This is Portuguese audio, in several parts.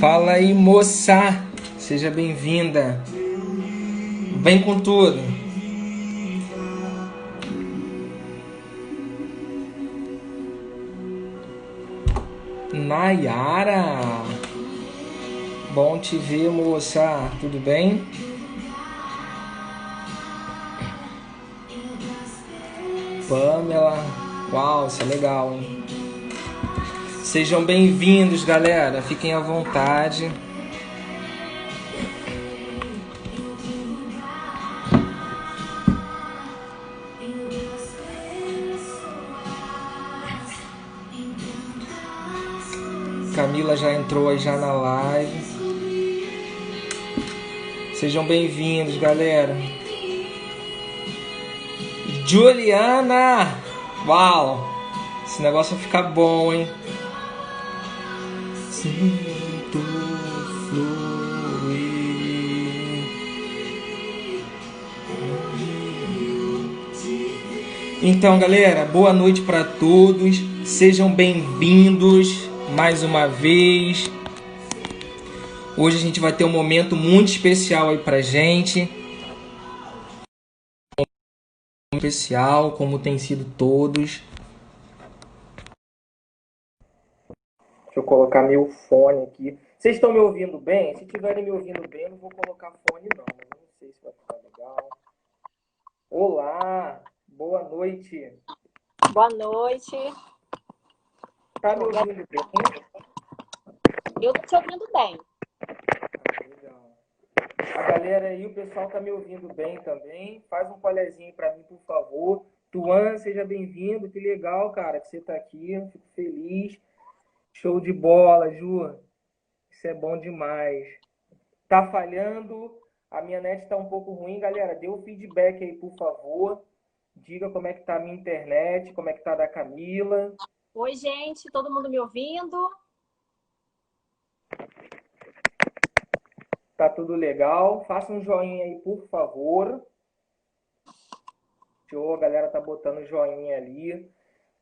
Fala aí, moça! Seja bem-vinda. Vem com tudo. Nayara! Bom te ver, moça. Tudo bem? Pamela. Uau, isso é legal, hein? Sejam bem-vindos, galera. Fiquem à vontade. Camila já entrou aí já na live. Sejam bem-vindos, galera. Juliana! Uau! Esse negócio vai ficar bom, hein? Sinto fluir. Então, galera, boa noite para todos. Sejam bem-vindos mais uma vez. Hoje a gente vai ter um momento muito especial aí pra gente. Especial, como tem sido todos. Deixa eu colocar meu fone aqui. Vocês estão me ouvindo bem? Se estiverem me ouvindo bem, eu não vou colocar fone não, mas eu não sei se vai ficar legal. Olá, boa noite. Boa noite. Tá me ouvindo bem? Eu tô te ouvindo bem. Legal. A galera aí, o pessoal tá me ouvindo bem também. Faz um colezinho para mim, por favor. Tuan, seja bem-vindo. Que legal, cara, que você tá aqui. Eu fico feliz. Show de bola, Ju. Isso é bom demais. Tá falhando? A minha net tá um pouco ruim, galera. Dê um feedback aí, por favor. Diga como é que tá a minha internet, como é que tá a da Camila. Oi, gente. Todo mundo me ouvindo? Tá tudo legal? Faça um joinha aí, por favor. Show, a galera tá botando joinha ali.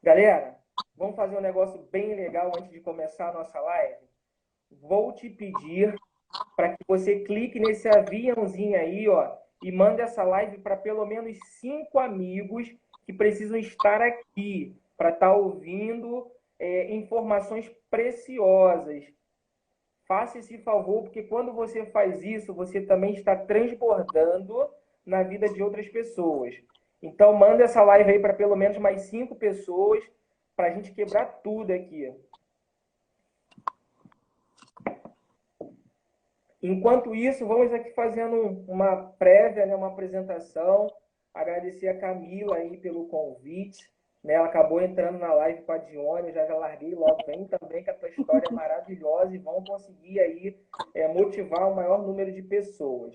Galera, vamos fazer um negócio bem legal antes de começar a nossa live? Vou te pedir para que você clique nesse aviãozinho aí, ó, e mande essa live para pelo menos 5 amigos que precisam estar aqui para estar ouvindo informações preciosas. Faça esse favor, porque quando você faz isso, você também está transbordando na vida de outras pessoas. Então, manda essa live aí para pelo menos mais 5 pessoas, para a gente quebrar tudo aqui. Enquanto isso, vamos aqui fazendo uma prévia, né, uma apresentação. Agradecer a Camila aí pelo convite. Né, ela acabou entrando na live com a Dione, eu já larguei logo. Vem também que a tua história é maravilhosa e vão conseguir aí motivar o maior número de pessoas.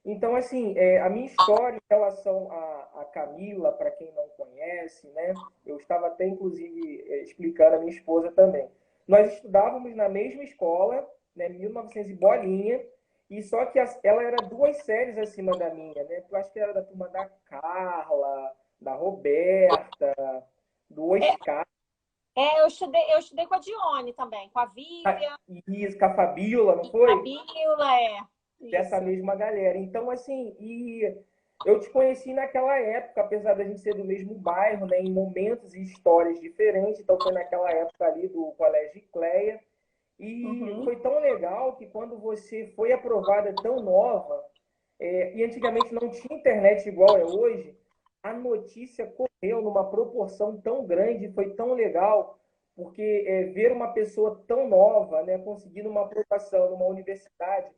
Então, assim, a minha história em relação a Camila, para quem não conhece, né, eu estava até, inclusive, explicando a minha esposa também. Nós estudávamos na mesma escola, né, 1900 e bolinha, e só que ela era 2 séries acima da minha, né? Eu acho que era da turma da Carla, da Roberta, do É, Oscar. eu estudei com a Dione também, com a Vivian, Isso, com a Fabiola, não a foi? Bila, Dessa isso. mesma galera. Então, assim, e eu te conheci naquela época, apesar da gente ser do mesmo bairro, né, em momentos e histórias diferentes. Então, foi naquela época ali do Colégio Cleia. E Uhum. foi tão legal que quando você foi aprovada tão nova, e antigamente não tinha internet igual é hoje, a notícia correu numa proporção tão grande, foi tão legal, porque ver uma pessoa tão nova, né, conseguindo uma aprovação numa universidade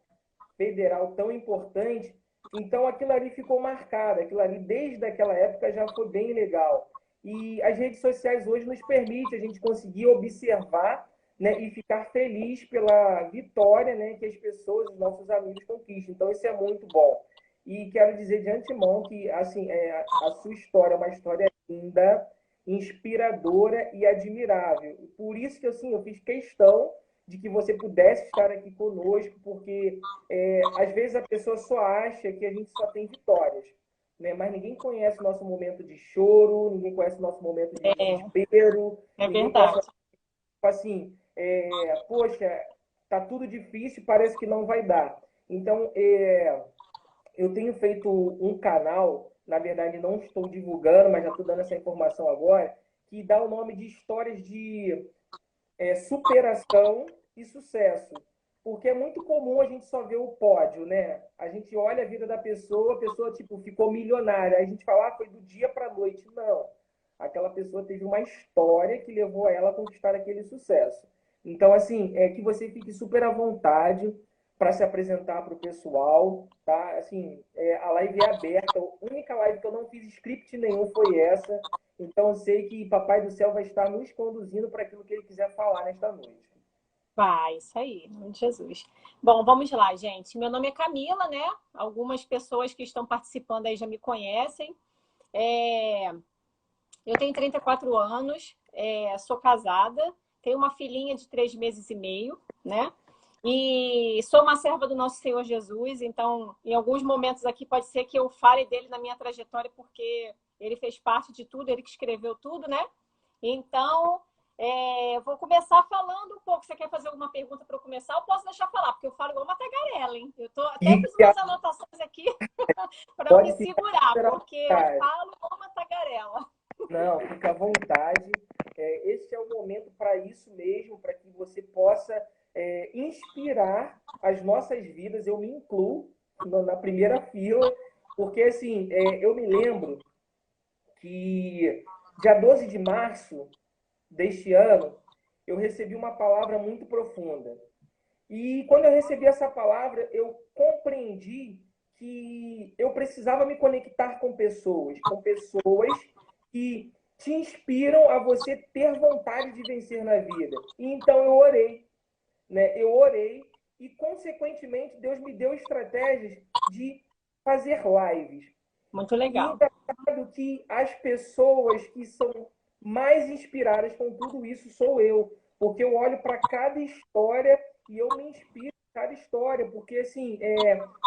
federal tão importante, então aquilo ali ficou marcado, aquilo ali desde aquela época já foi bem legal. E as redes sociais hoje nos permitem a gente conseguir observar, né, e ficar feliz pela vitória, né, que as pessoas, os nossos amigos conquistam. Então isso é muito bom. E quero dizer de antemão que assim, a sua história é uma história linda, inspiradora e admirável. Por isso que assim, eu fiz questão de que você pudesse estar aqui conosco, porque às vezes a pessoa só acha que a gente só tem vitórias, né? Mas ninguém conhece o nosso momento de choro, ninguém conhece o nosso momento de É, desespero, é ninguém conhece, verdade. assim, poxa, tá tudo difícil, parece que não vai dar. Então, eu tenho feito um canal, na verdade não estou divulgando, mas já estou dando essa informação agora, que dá o nome de histórias de superação e sucesso. Porque é muito comum a gente só ver o pódio, né? A gente olha a vida da pessoa, a pessoa tipo, ficou milionária. Aí a gente fala, foi do dia para a noite. Não. Aquela pessoa teve uma história que levou ela a conquistar aquele sucesso. Então, assim, é que você fique super à vontade para se apresentar para o pessoal, tá? Assim, a live é aberta. A única live que eu não fiz script nenhum foi essa. Então, eu sei que Papai do Céu vai estar nos conduzindo para aquilo que ele quiser falar nesta noite. Vai, isso aí, em nome de Jesus. Bom, vamos lá, gente. Meu nome é Camila, né? Algumas pessoas que estão participando aí já me conhecem. Eu tenho 34 anos, sou casada, tenho uma filhinha de 3 meses e meio, né? E sou uma serva do nosso Senhor Jesus, então, em alguns momentos aqui pode ser que eu fale dele na minha trajetória, porque ele fez parte de tudo, ele que escreveu tudo, né? Então, eu vou começar falando um pouco. Você quer fazer alguma pergunta para eu começar? Eu posso deixar falar, porque eu falo igual uma tagarela, hein? Eu até fiz umas anotações aqui para eu me Pode ficar segurar, à porque eu vontade. falo igual uma tagarela. Não, fica à vontade. Esse é o momento para isso mesmo, para que você possa inspirar as nossas vidas. Eu me incluo na primeira fila, porque assim, eu me lembro que dia 12 de março deste ano, eu recebi uma palavra muito profunda. E quando eu recebi essa palavra, eu compreendi que eu precisava me conectar com pessoas que te inspiram a você ter vontade de vencer na vida. E então eu orei, né? Eu orei e, consequentemente, Deus me deu estratégias de fazer lives. Muito E legal. engraçado que as pessoas que são mais inspiradas com tudo isso sou eu, porque eu olho para cada história e eu me inspiro em cada história, porque assim,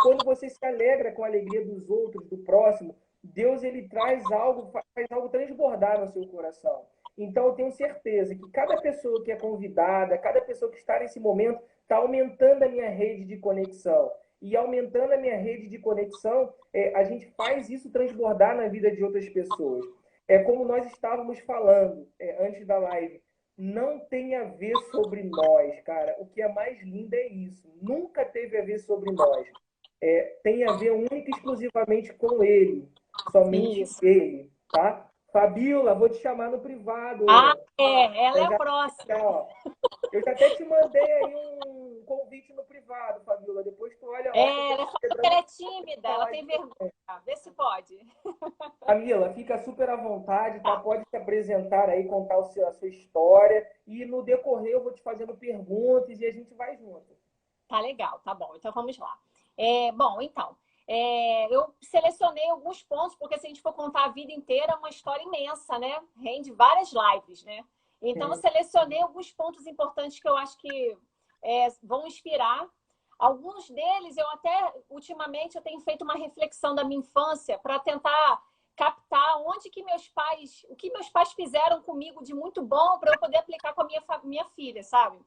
quando você se alegra com a alegria dos outros, do próximo, Deus ele traz algo, faz algo transbordar no seu coração. Então eu tenho certeza que cada pessoa que é convidada, cada pessoa que está nesse momento, está aumentando a minha rede de conexão. E aumentando a minha rede de conexão, a gente faz isso transbordar na vida de outras pessoas. É como nós estávamos falando antes da live. Não tem a ver sobre nós, cara. O que é mais lindo é isso. Nunca teve a ver sobre nós. Tem a ver única e exclusivamente com ele. Somente Isso. ele, tá? Fabiola, vou te chamar no privado. Ah, ela é a Já, próxima. ó, eu já até te mandei aí um convite no privado, Fabiola. Depois tu olha lá que eu tô Ela falou que quebrando ela é tímida, a ela live. tem vergonha. Vê se pode. Camila, fica super à vontade, tá? Tá, Pode se apresentar aí, contar a sua história. E no decorrer eu vou te fazendo perguntas e a gente vai junto. tá legal, tá bom. Então vamos lá. Bom, então, eu selecionei alguns pontos, porque se a gente for contar a vida inteira, é uma história imensa, né? Rende várias lives, né? Então, eu Sim. selecionei alguns pontos importantes que eu acho que vão inspirar. Alguns deles, eu até, ultimamente, eu tenho feito uma reflexão da minha infância para tentar captar onde que o que meus pais fizeram comigo de muito bom para eu poder aplicar com a minha filha, sabe?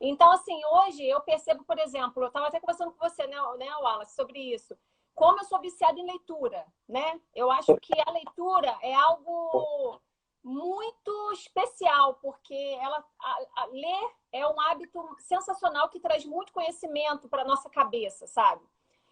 Então, assim, hoje eu percebo, por exemplo, eu estava até conversando com você, né, Wallace, sobre isso. Como eu sou viciada em leitura, né? Eu acho que a leitura é algo muito especial, porque ler é um hábito sensacional que traz muito conhecimento para a nossa cabeça, sabe?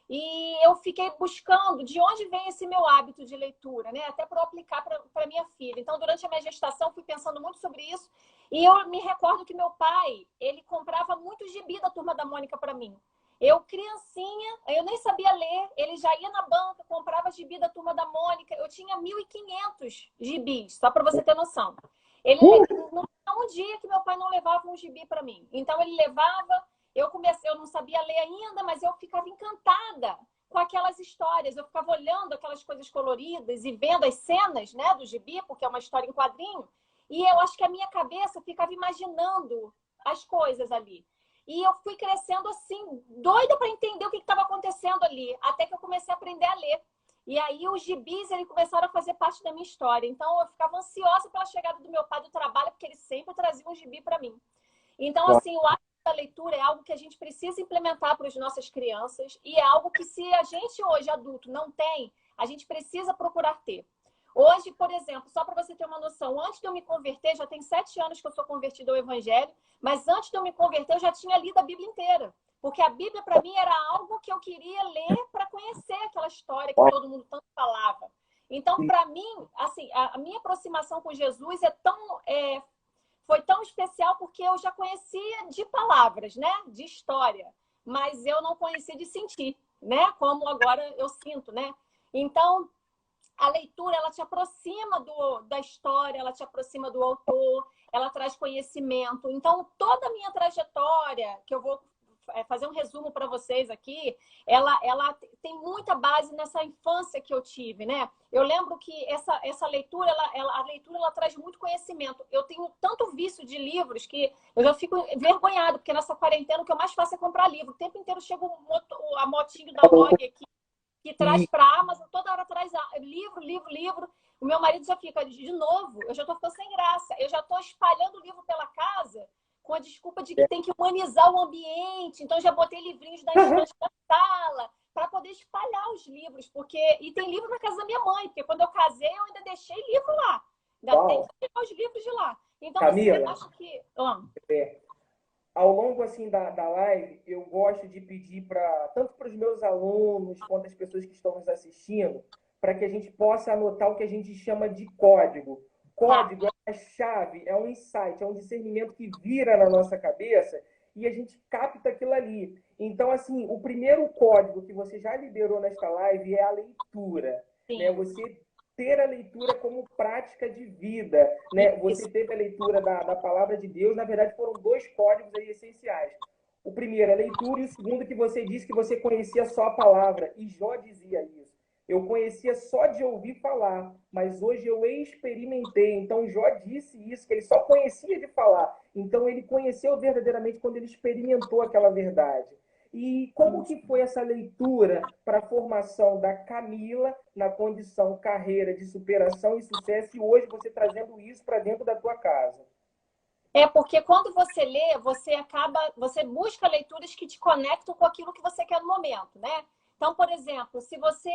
E eu fiquei buscando de onde vem esse meu hábito de leitura, né? Até para aplicar para minha filha. Então, durante a minha gestação, fui pensando muito sobre isso. E eu me recordo que meu pai, ele comprava muito gibi da Turma da Mônica para mim. Eu, criancinha, eu nem sabia ler, ele já ia na banca, comprava gibi da Turma da Mônica. Eu tinha 1.500 gibis, só para você ter noção. Ele não tinha um dia que meu pai não levava um gibi para mim. Então, ele levava. Eu não sabia ler ainda, mas eu ficava encantada com aquelas histórias. Eu ficava olhando aquelas coisas coloridas e vendo as cenas, né, do gibi, porque é uma história em quadrinho. E eu acho que a minha cabeça ficava imaginando as coisas ali. E eu fui crescendo assim, doida para entender o que estava acontecendo ali, até que eu comecei a aprender a ler. E aí os gibis eles começaram a fazer parte da minha história. Então eu ficava ansiosa pela chegada do meu pai do trabalho, porque ele sempre trazia um gibi para mim. Então, assim, o da leitura é algo que a gente precisa implementar para as nossas crianças e é algo que, se a gente hoje, adulto, não tem, a gente precisa procurar ter. Hoje, por exemplo, só para você ter uma noção, antes de eu me converter, já tem 7 anos que eu sou convertida ao Evangelho, mas antes de eu me converter, eu já tinha lido a Bíblia inteira. Porque a Bíblia, para mim, era algo que eu queria ler para conhecer aquela história que todo mundo tanto falava. Então, para mim, assim, a minha aproximação com Jesus foi tão especial porque eu já conhecia de palavras, né? De história, mas eu não conhecia de sentir, né? Como agora eu sinto, né? Então, a leitura, ela te aproxima da história, ela te aproxima do autor, ela traz conhecimento. Então, toda a minha trajetória, que eu vou fazer um resumo para vocês aqui, ela tem muita base nessa infância que eu tive, né? Eu lembro que essa leitura, a leitura, ela traz muito conhecimento. Eu tenho tanto vício de livros que eu já fico envergonhada, porque nessa quarentena o que eu mais faço é comprar livro. O tempo inteiro chega a motinho da log aqui, que traz para a Amazon, toda hora traz livro, livro, livro. O meu marido já fica, de novo, eu já estou ficando sem graça. Eu já estou espalhando livro pela casa com a desculpa de que tem que humanizar o ambiente. Então, já botei livrinhos na estante da sala para poder espalhar os livros. E tem livro na casa da minha mãe, porque quando eu casei, eu ainda deixei livro lá. Ainda tem que tirar os livros de lá. Então, Camila, assim, eu acho que... ao longo assim da live, eu gosto de pedir tanto para os meus alunos quanto as pessoas que estão nos assistindo, para que a gente possa anotar o que a gente chama de código. Código é a chave, é um insight, é um discernimento que vira na nossa cabeça e a gente capta aquilo ali. Então, assim, o primeiro código que você já liberou nesta live é a leitura. Né? Você ter a leitura como prática de vida, né? Você teve a leitura da palavra de Deus, na verdade foram 2 códigos aí essenciais. O primeiro, a leitura, e o segundo, que você disse que você conhecia só a palavra, e Jó dizia isso. Eu conhecia só de ouvir falar, mas hoje eu experimentei. Então, Jó disse isso, que ele só conhecia de falar. Então, ele conheceu verdadeiramente quando ele experimentou aquela verdade. E como que foi essa leitura para a formação da Camila na condição carreira de superação e sucesso, e hoje você trazendo isso para dentro da tua casa? Porque quando você lê, você busca leituras que te conectam com aquilo que você quer no momento, né? Então, por exemplo, se você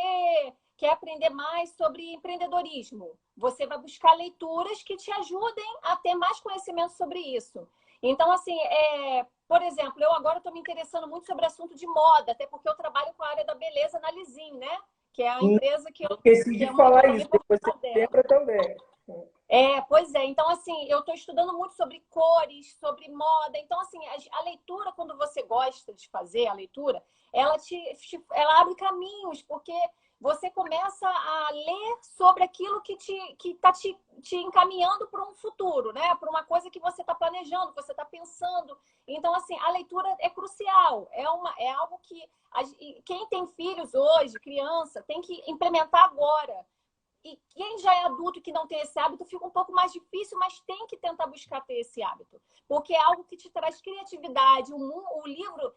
quer aprender mais sobre empreendedorismo, você vai buscar leituras que te ajudem a ter mais conhecimento sobre isso. Então, assim, por exemplo, eu agora estou me interessando muito sobre assunto de moda, até porque eu trabalho com a área da beleza na Lisim, né? Que é a empresa que eu... Esqueci de falar isso, depois você lembra também. Pois é. Então, assim, eu estou estudando muito sobre cores, sobre moda. Então, assim, a leitura, quando você gosta de fazer a leitura, ela abre caminhos, porque você começa a ler sobre aquilo que está te encaminhando para um futuro, né? Para uma coisa que você está planejando, que você está pensando. Então, assim, a leitura é crucial. É algo que quem tem filhos hoje, criança, tem que implementar agora. E quem já é adulto e que não tem esse hábito, fica um pouco mais difícil, mas tem que tentar buscar ter esse hábito. Porque é algo que te traz criatividade. O livro...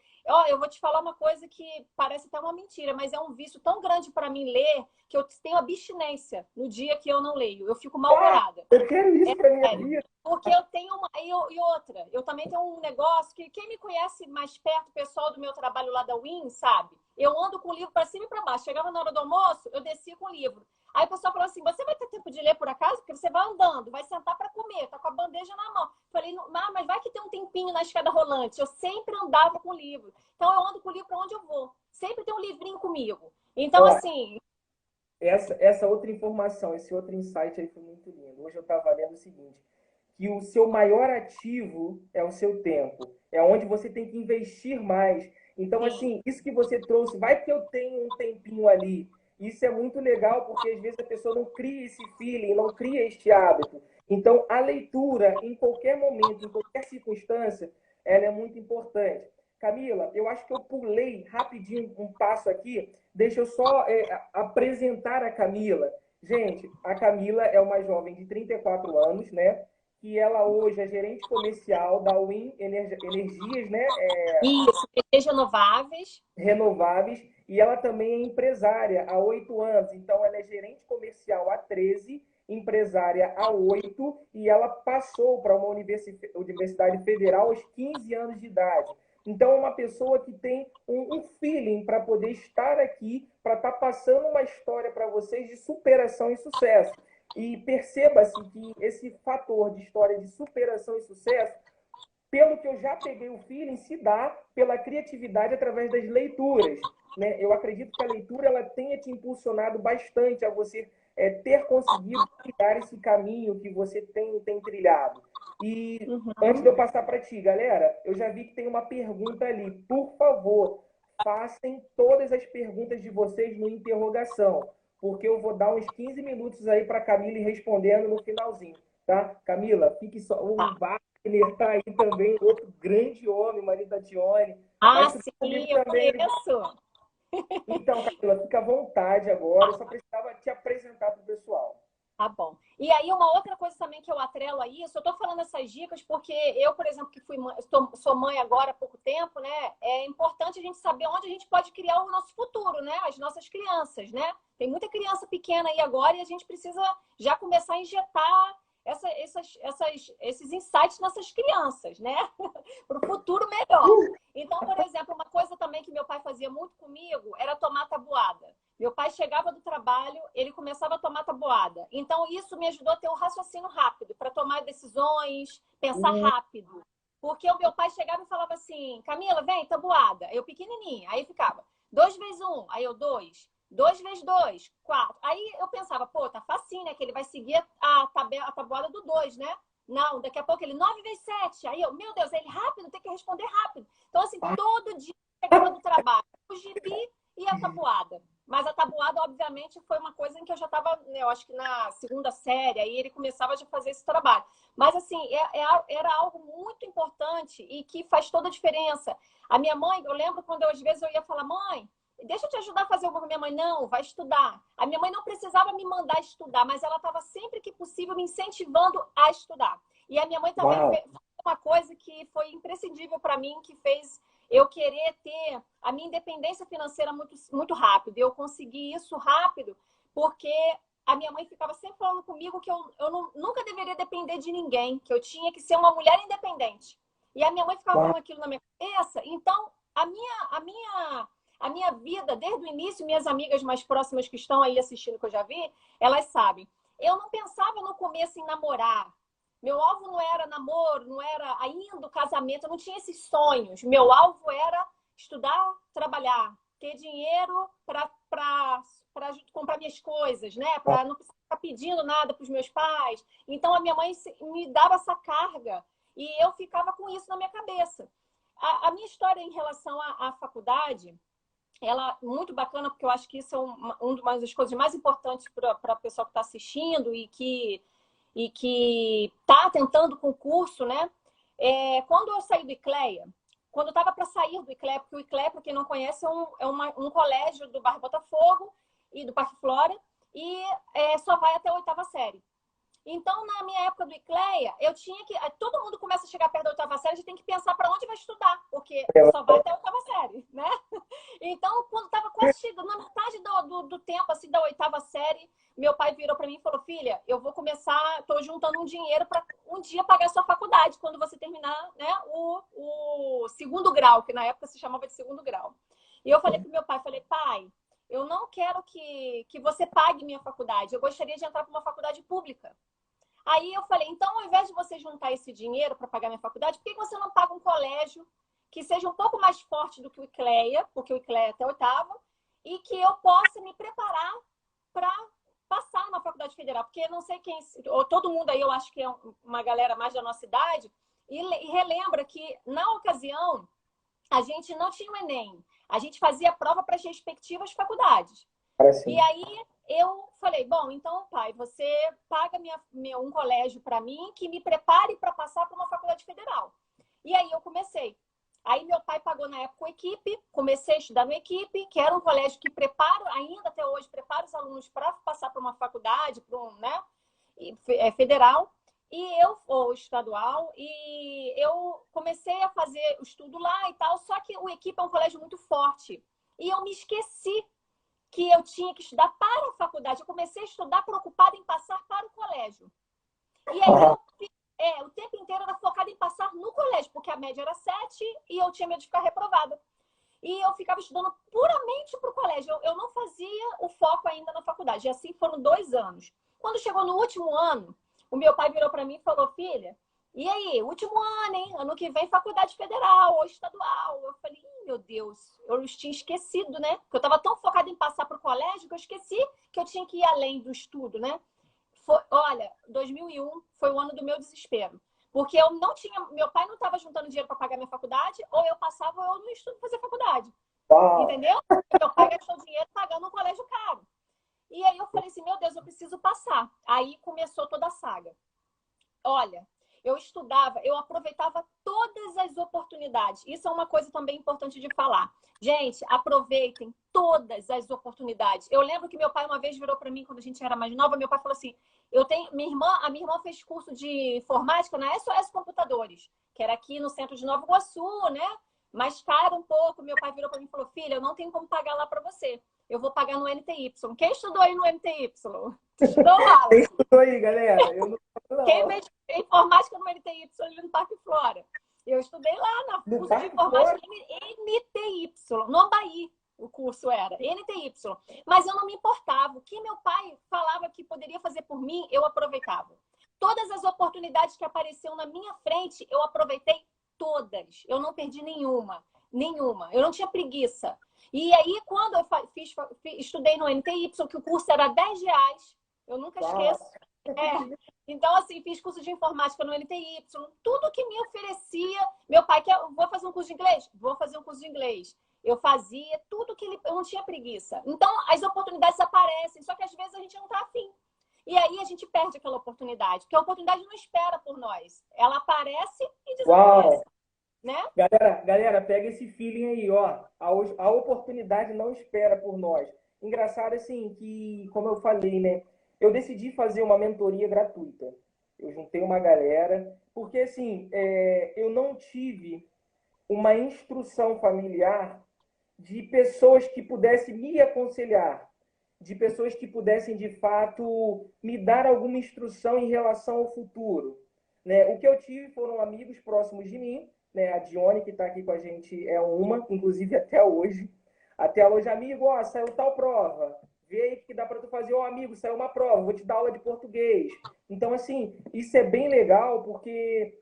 eu vou te falar uma coisa que parece até uma mentira, mas é um vício tão grande para mim ler que eu tenho abstinência no dia que eu não leio. Eu fico mal-humorada. Eu quero isso para minha vida. Porque eu tenho e outra, eu também tenho um negócio que quem me conhece mais perto, o pessoal do meu trabalho lá da Win, sabe? Eu ando com o livro para cima e para baixo. Chegava na hora do almoço, eu descia com o livro. Aí o pessoal falou assim, você vai ter tempo de ler por acaso? Porque você vai andando, vai sentar para comer, tá com a bandeja na mão. Falei, mas vai que tem um tempinho na escada rolante. Eu sempre andava com o livro. Então eu ando com o livro para onde eu vou. Sempre tem um livrinho comigo. Então, assim... Essa outra informação, esse outro insight aí foi muito lindo. Hoje eu estava lendo o seguinte, que o seu maior ativo é o seu tempo. É onde você tem que investir mais. Então, assim, isso que você trouxe, vai que eu tenho um tempinho ali. Isso é muito legal, porque às vezes a pessoa não cria esse feeling, não cria este hábito. Então, a leitura, em qualquer momento, em qualquer circunstância, ela é muito importante. Camila, eu acho que eu pulei rapidinho um passo aqui. Deixa eu só apresentar a Camila. Gente, a Camila é uma jovem de 34 anos, né? Que ela hoje é gerente comercial da Win Energias, né? Isso, energias renováveis. Renováveis. E ela também é empresária há 8 anos. Então, ela é gerente comercial há 13 empresária há 8 e ela passou para uma universidade federal aos 15 anos de idade. Então, é uma pessoa que tem um feeling para poder estar aqui, para estar passando uma história para vocês de superação e sucesso. E perceba-se que esse fator de história de superação e sucesso, pelo que eu já peguei o feeling, se dá pela criatividade através das leituras. Né? Eu acredito que a leitura ela tenha te impulsionado bastante a você ter conseguido trilhar esse caminho que você tem trilhado. E antes de eu passar para ti, galera, eu já vi que tem uma pergunta ali. Por favor, façam todas as perguntas de vocês no interrogação, porque eu vou dar uns 15 minutos aí para a Camila ir respondendo no finalzinho. Tá? Camila, fique só. O Wagner está aí também, outro grande homem, marido da Tione. Ah, sim, eu conheço. Então, Camila, fica à vontade agora. Eu só precisava te apresentar para o pessoal. Tá bom. E aí, uma outra coisa também que eu atrelo a isso, eu tô falando essas dicas porque eu, por exemplo, que fui mãe, sou mãe agora há pouco tempo, né? É importante a gente saber onde a gente pode criar o nosso futuro, né? As nossas crianças, né? Tem muita criança pequena aí agora e a gente precisa já começar a injetar esses insights nessas crianças, né? Para o futuro melhor. Então, por exemplo, uma coisa também que meu pai fazia muito comigo era tomar tabuada. Meu pai chegava do trabalho, ele começava a tomar tabuada. Então, isso me ajudou a ter um raciocínio rápido, para tomar decisões, pensar rápido. Porque o meu pai chegava e falava assim, Camila, vem, tabuada. Eu pequenininha. Aí ficava 2 vezes 1, aí eu 2. 2 vezes 2, 4. Aí eu pensava, pô, tá facinho, né? Que ele vai seguir a tabuada do 2, né? Não, daqui a pouco ele 9 vezes 7. Aí eu, meu Deus, ele rápido, tem que responder rápido. Então, assim, todo dia eu chegava do trabalho, o gibi e a tabuada. Mas a tabuada, obviamente, foi uma coisa em que eu já estava, eu acho que na segunda série, aí ele começava a fazer esse trabalho. Mas, assim, era algo muito importante e que faz toda a diferença. A minha mãe, eu lembro quando às vezes eu ia falar, mãe, deixa eu te ajudar a fazer alguma coisa. Minha mãe, não, vai estudar. A minha mãe não precisava me mandar estudar, mas ela estava sempre que possível me incentivando a estudar. E a minha mãe também fez uma coisa que foi imprescindível para mim, que fez eu querer ter a minha independência financeira muito, muito rápido. Eu consegui isso rápido porque a minha mãe ficava sempre falando comigo que eu nunca deveria depender de ninguém, que eu tinha que ser uma mulher independente. E a minha mãe ficava falando aquilo na minha cabeça. Então, a minha vida, desde o início, minhas amigas mais próximas que estão aí assistindo, que eu já vi, elas sabem. Eu não pensava no começo em namorar. Meu alvo não era namoro, não era ainda o casamento, eu não tinha esses sonhos. Meu alvo era estudar, trabalhar, ter dinheiro para comprar minhas coisas, né? Para não precisar ficar pedindo nada para os meus pais. Então, a minha mãe me dava essa carga e eu ficava com isso na minha cabeça. A minha história em relação à faculdade, ela é muito bacana, porque eu acho que isso é uma das coisas mais importantes para o pessoal que está assistindo e que está tentando concurso, né? Quando eu saí do ICLEA, quando eu estava para sair do ICLEA, porque o ICLEA, para quem não conhece, é um colégio do bairro Botafogo e do Parque Flora, e só vai até a 8ª série. Então, na minha época do ICLEA, eu tinha que... Todo mundo começa a chegar perto da 8ª série, a gente tem que pensar para onde vai estudar, porque só vai até a 8ª série, né? Então, quando estava quase chegando, na metade do tempo, assim, da 8ª série, meu pai virou para mim e falou, filha, eu vou começar, estou juntando um dinheiro para um dia pagar a sua faculdade, quando você terminar, né, o 2º grau, que na época se chamava de 2º grau. E eu falei para meu pai, pai, eu não quero que você pague minha faculdade, eu gostaria de entrar para uma faculdade pública. Aí eu falei, então, ao invés de você juntar esse dinheiro para pagar minha faculdade, por que você não paga um colégio que seja um pouco mais forte do que o ICLEA, porque o ICLEA é até 8ª, e que eu possa me preparar para passar numa faculdade federal? Porque não sei quem... Ou todo mundo aí, eu acho que é uma galera mais da nossa idade, e relembra que, na ocasião, a gente não tinha o Enem. A gente fazia prova para as respectivas faculdades. E aí eu falei, bom, então, pai, você paga um colégio para mim que me prepare para passar para uma faculdade federal. E aí eu comecei. Aí meu pai pagou na época o Equipe, comecei a estudar no Equipe, que era um colégio que prepara, ainda até hoje, prepara os alunos para passar para uma faculdade, federal, ou estadual, e eu comecei a fazer o estudo lá e tal, só que o Equipe é um colégio muito forte. E eu me esqueci que eu tinha que estudar para a faculdade. Eu comecei a estudar preocupada em passar para o colégio. colégio. E aí o tempo inteiro era focado em passar no colégio, porque a média era 7 e eu tinha medo de ficar reprovada. E eu ficava estudando puramente para o colégio. Eu não fazia o foco ainda na faculdade. E assim foram 2 anos. Quando chegou no último ano, o meu pai virou para mim e falou, filha, e aí, último ano, hein? Ano que vem faculdade federal ou estadual. Eu falei, meu Deus, eu tinha esquecido, né? Porque eu estava tão focada em passar para o colégio que eu esqueci que eu tinha que ir além do estudo, né? Olha, 2001 foi o ano do meu desespero. Porque eu não tinha, meu pai não estava juntando dinheiro para pagar minha faculdade, ou eu passava ou eu não estudo fazer faculdade. Entendeu? Meu pai gastou dinheiro pagando um colégio caro. E aí eu falei assim, meu Deus, eu preciso passar. Aí começou toda a saga. Olha, eu estudava, eu aproveitava todas as oportunidades. Isso é uma coisa também importante de falar. Gente, aproveitem todas as oportunidades. Eu lembro que meu pai uma vez virou para mim, quando a gente era mais nova, meu pai falou assim, a minha irmã fez curso de informática na SOS Computadores, que era aqui no centro de Nova Iguaçu, né? Mais caro um pouco. Meu pai virou para mim e falou, filha, eu não tenho como pagar lá para você. Eu vou pagar no NTY. Quem estudou aí no NTY? Estudou lá. Quem estudou aí, galera? Eu não. Quem fez informática no NTY ali no Parque Flora? Eu estudei lá na curso de informática NTY, no Ambaí, o curso era NTY. Mas eu não me importava. O que meu pai falava que poderia fazer por mim, eu aproveitava. Todas as oportunidades que apareciam na minha frente, eu aproveitei todas. Eu não perdi nenhuma. Nenhuma. Eu não tinha preguiça. E aí, quando eu estudei no NTY, que o curso era R$10, eu nunca esqueço. Então, assim, fiz curso de informática no NTY, tudo que me oferecia. Meu pai quer, vou fazer um curso de inglês? Vou fazer um curso de inglês. Eu fazia tudo que eu não tinha preguiça. Então, as oportunidades aparecem, só que às vezes a gente não está afim. E aí a gente perde aquela oportunidade, porque a oportunidade não espera por nós. Ela aparece e desaparece. Né? Galera, pega esse feeling aí, ó. A oportunidade não espera por nós. Engraçado, assim, que, como eu falei, né? Eu decidi fazer uma mentoria gratuita. Eu juntei uma galera, porque, assim, eu não tive uma instrução familiar de pessoas que pudessem me aconselhar, de pessoas que pudessem, de fato, me dar alguma instrução em relação ao futuro. Né? O que eu tive foram amigos próximos de mim, né? A Dione, que está aqui com a gente, é uma, inclusive até hoje. Até hoje, amigo, ó, saiu tal prova. Vê aí que dá para tu fazer. Ó, amigo, saiu uma prova, vou te dar aula de português. Então, assim, isso é bem legal, porque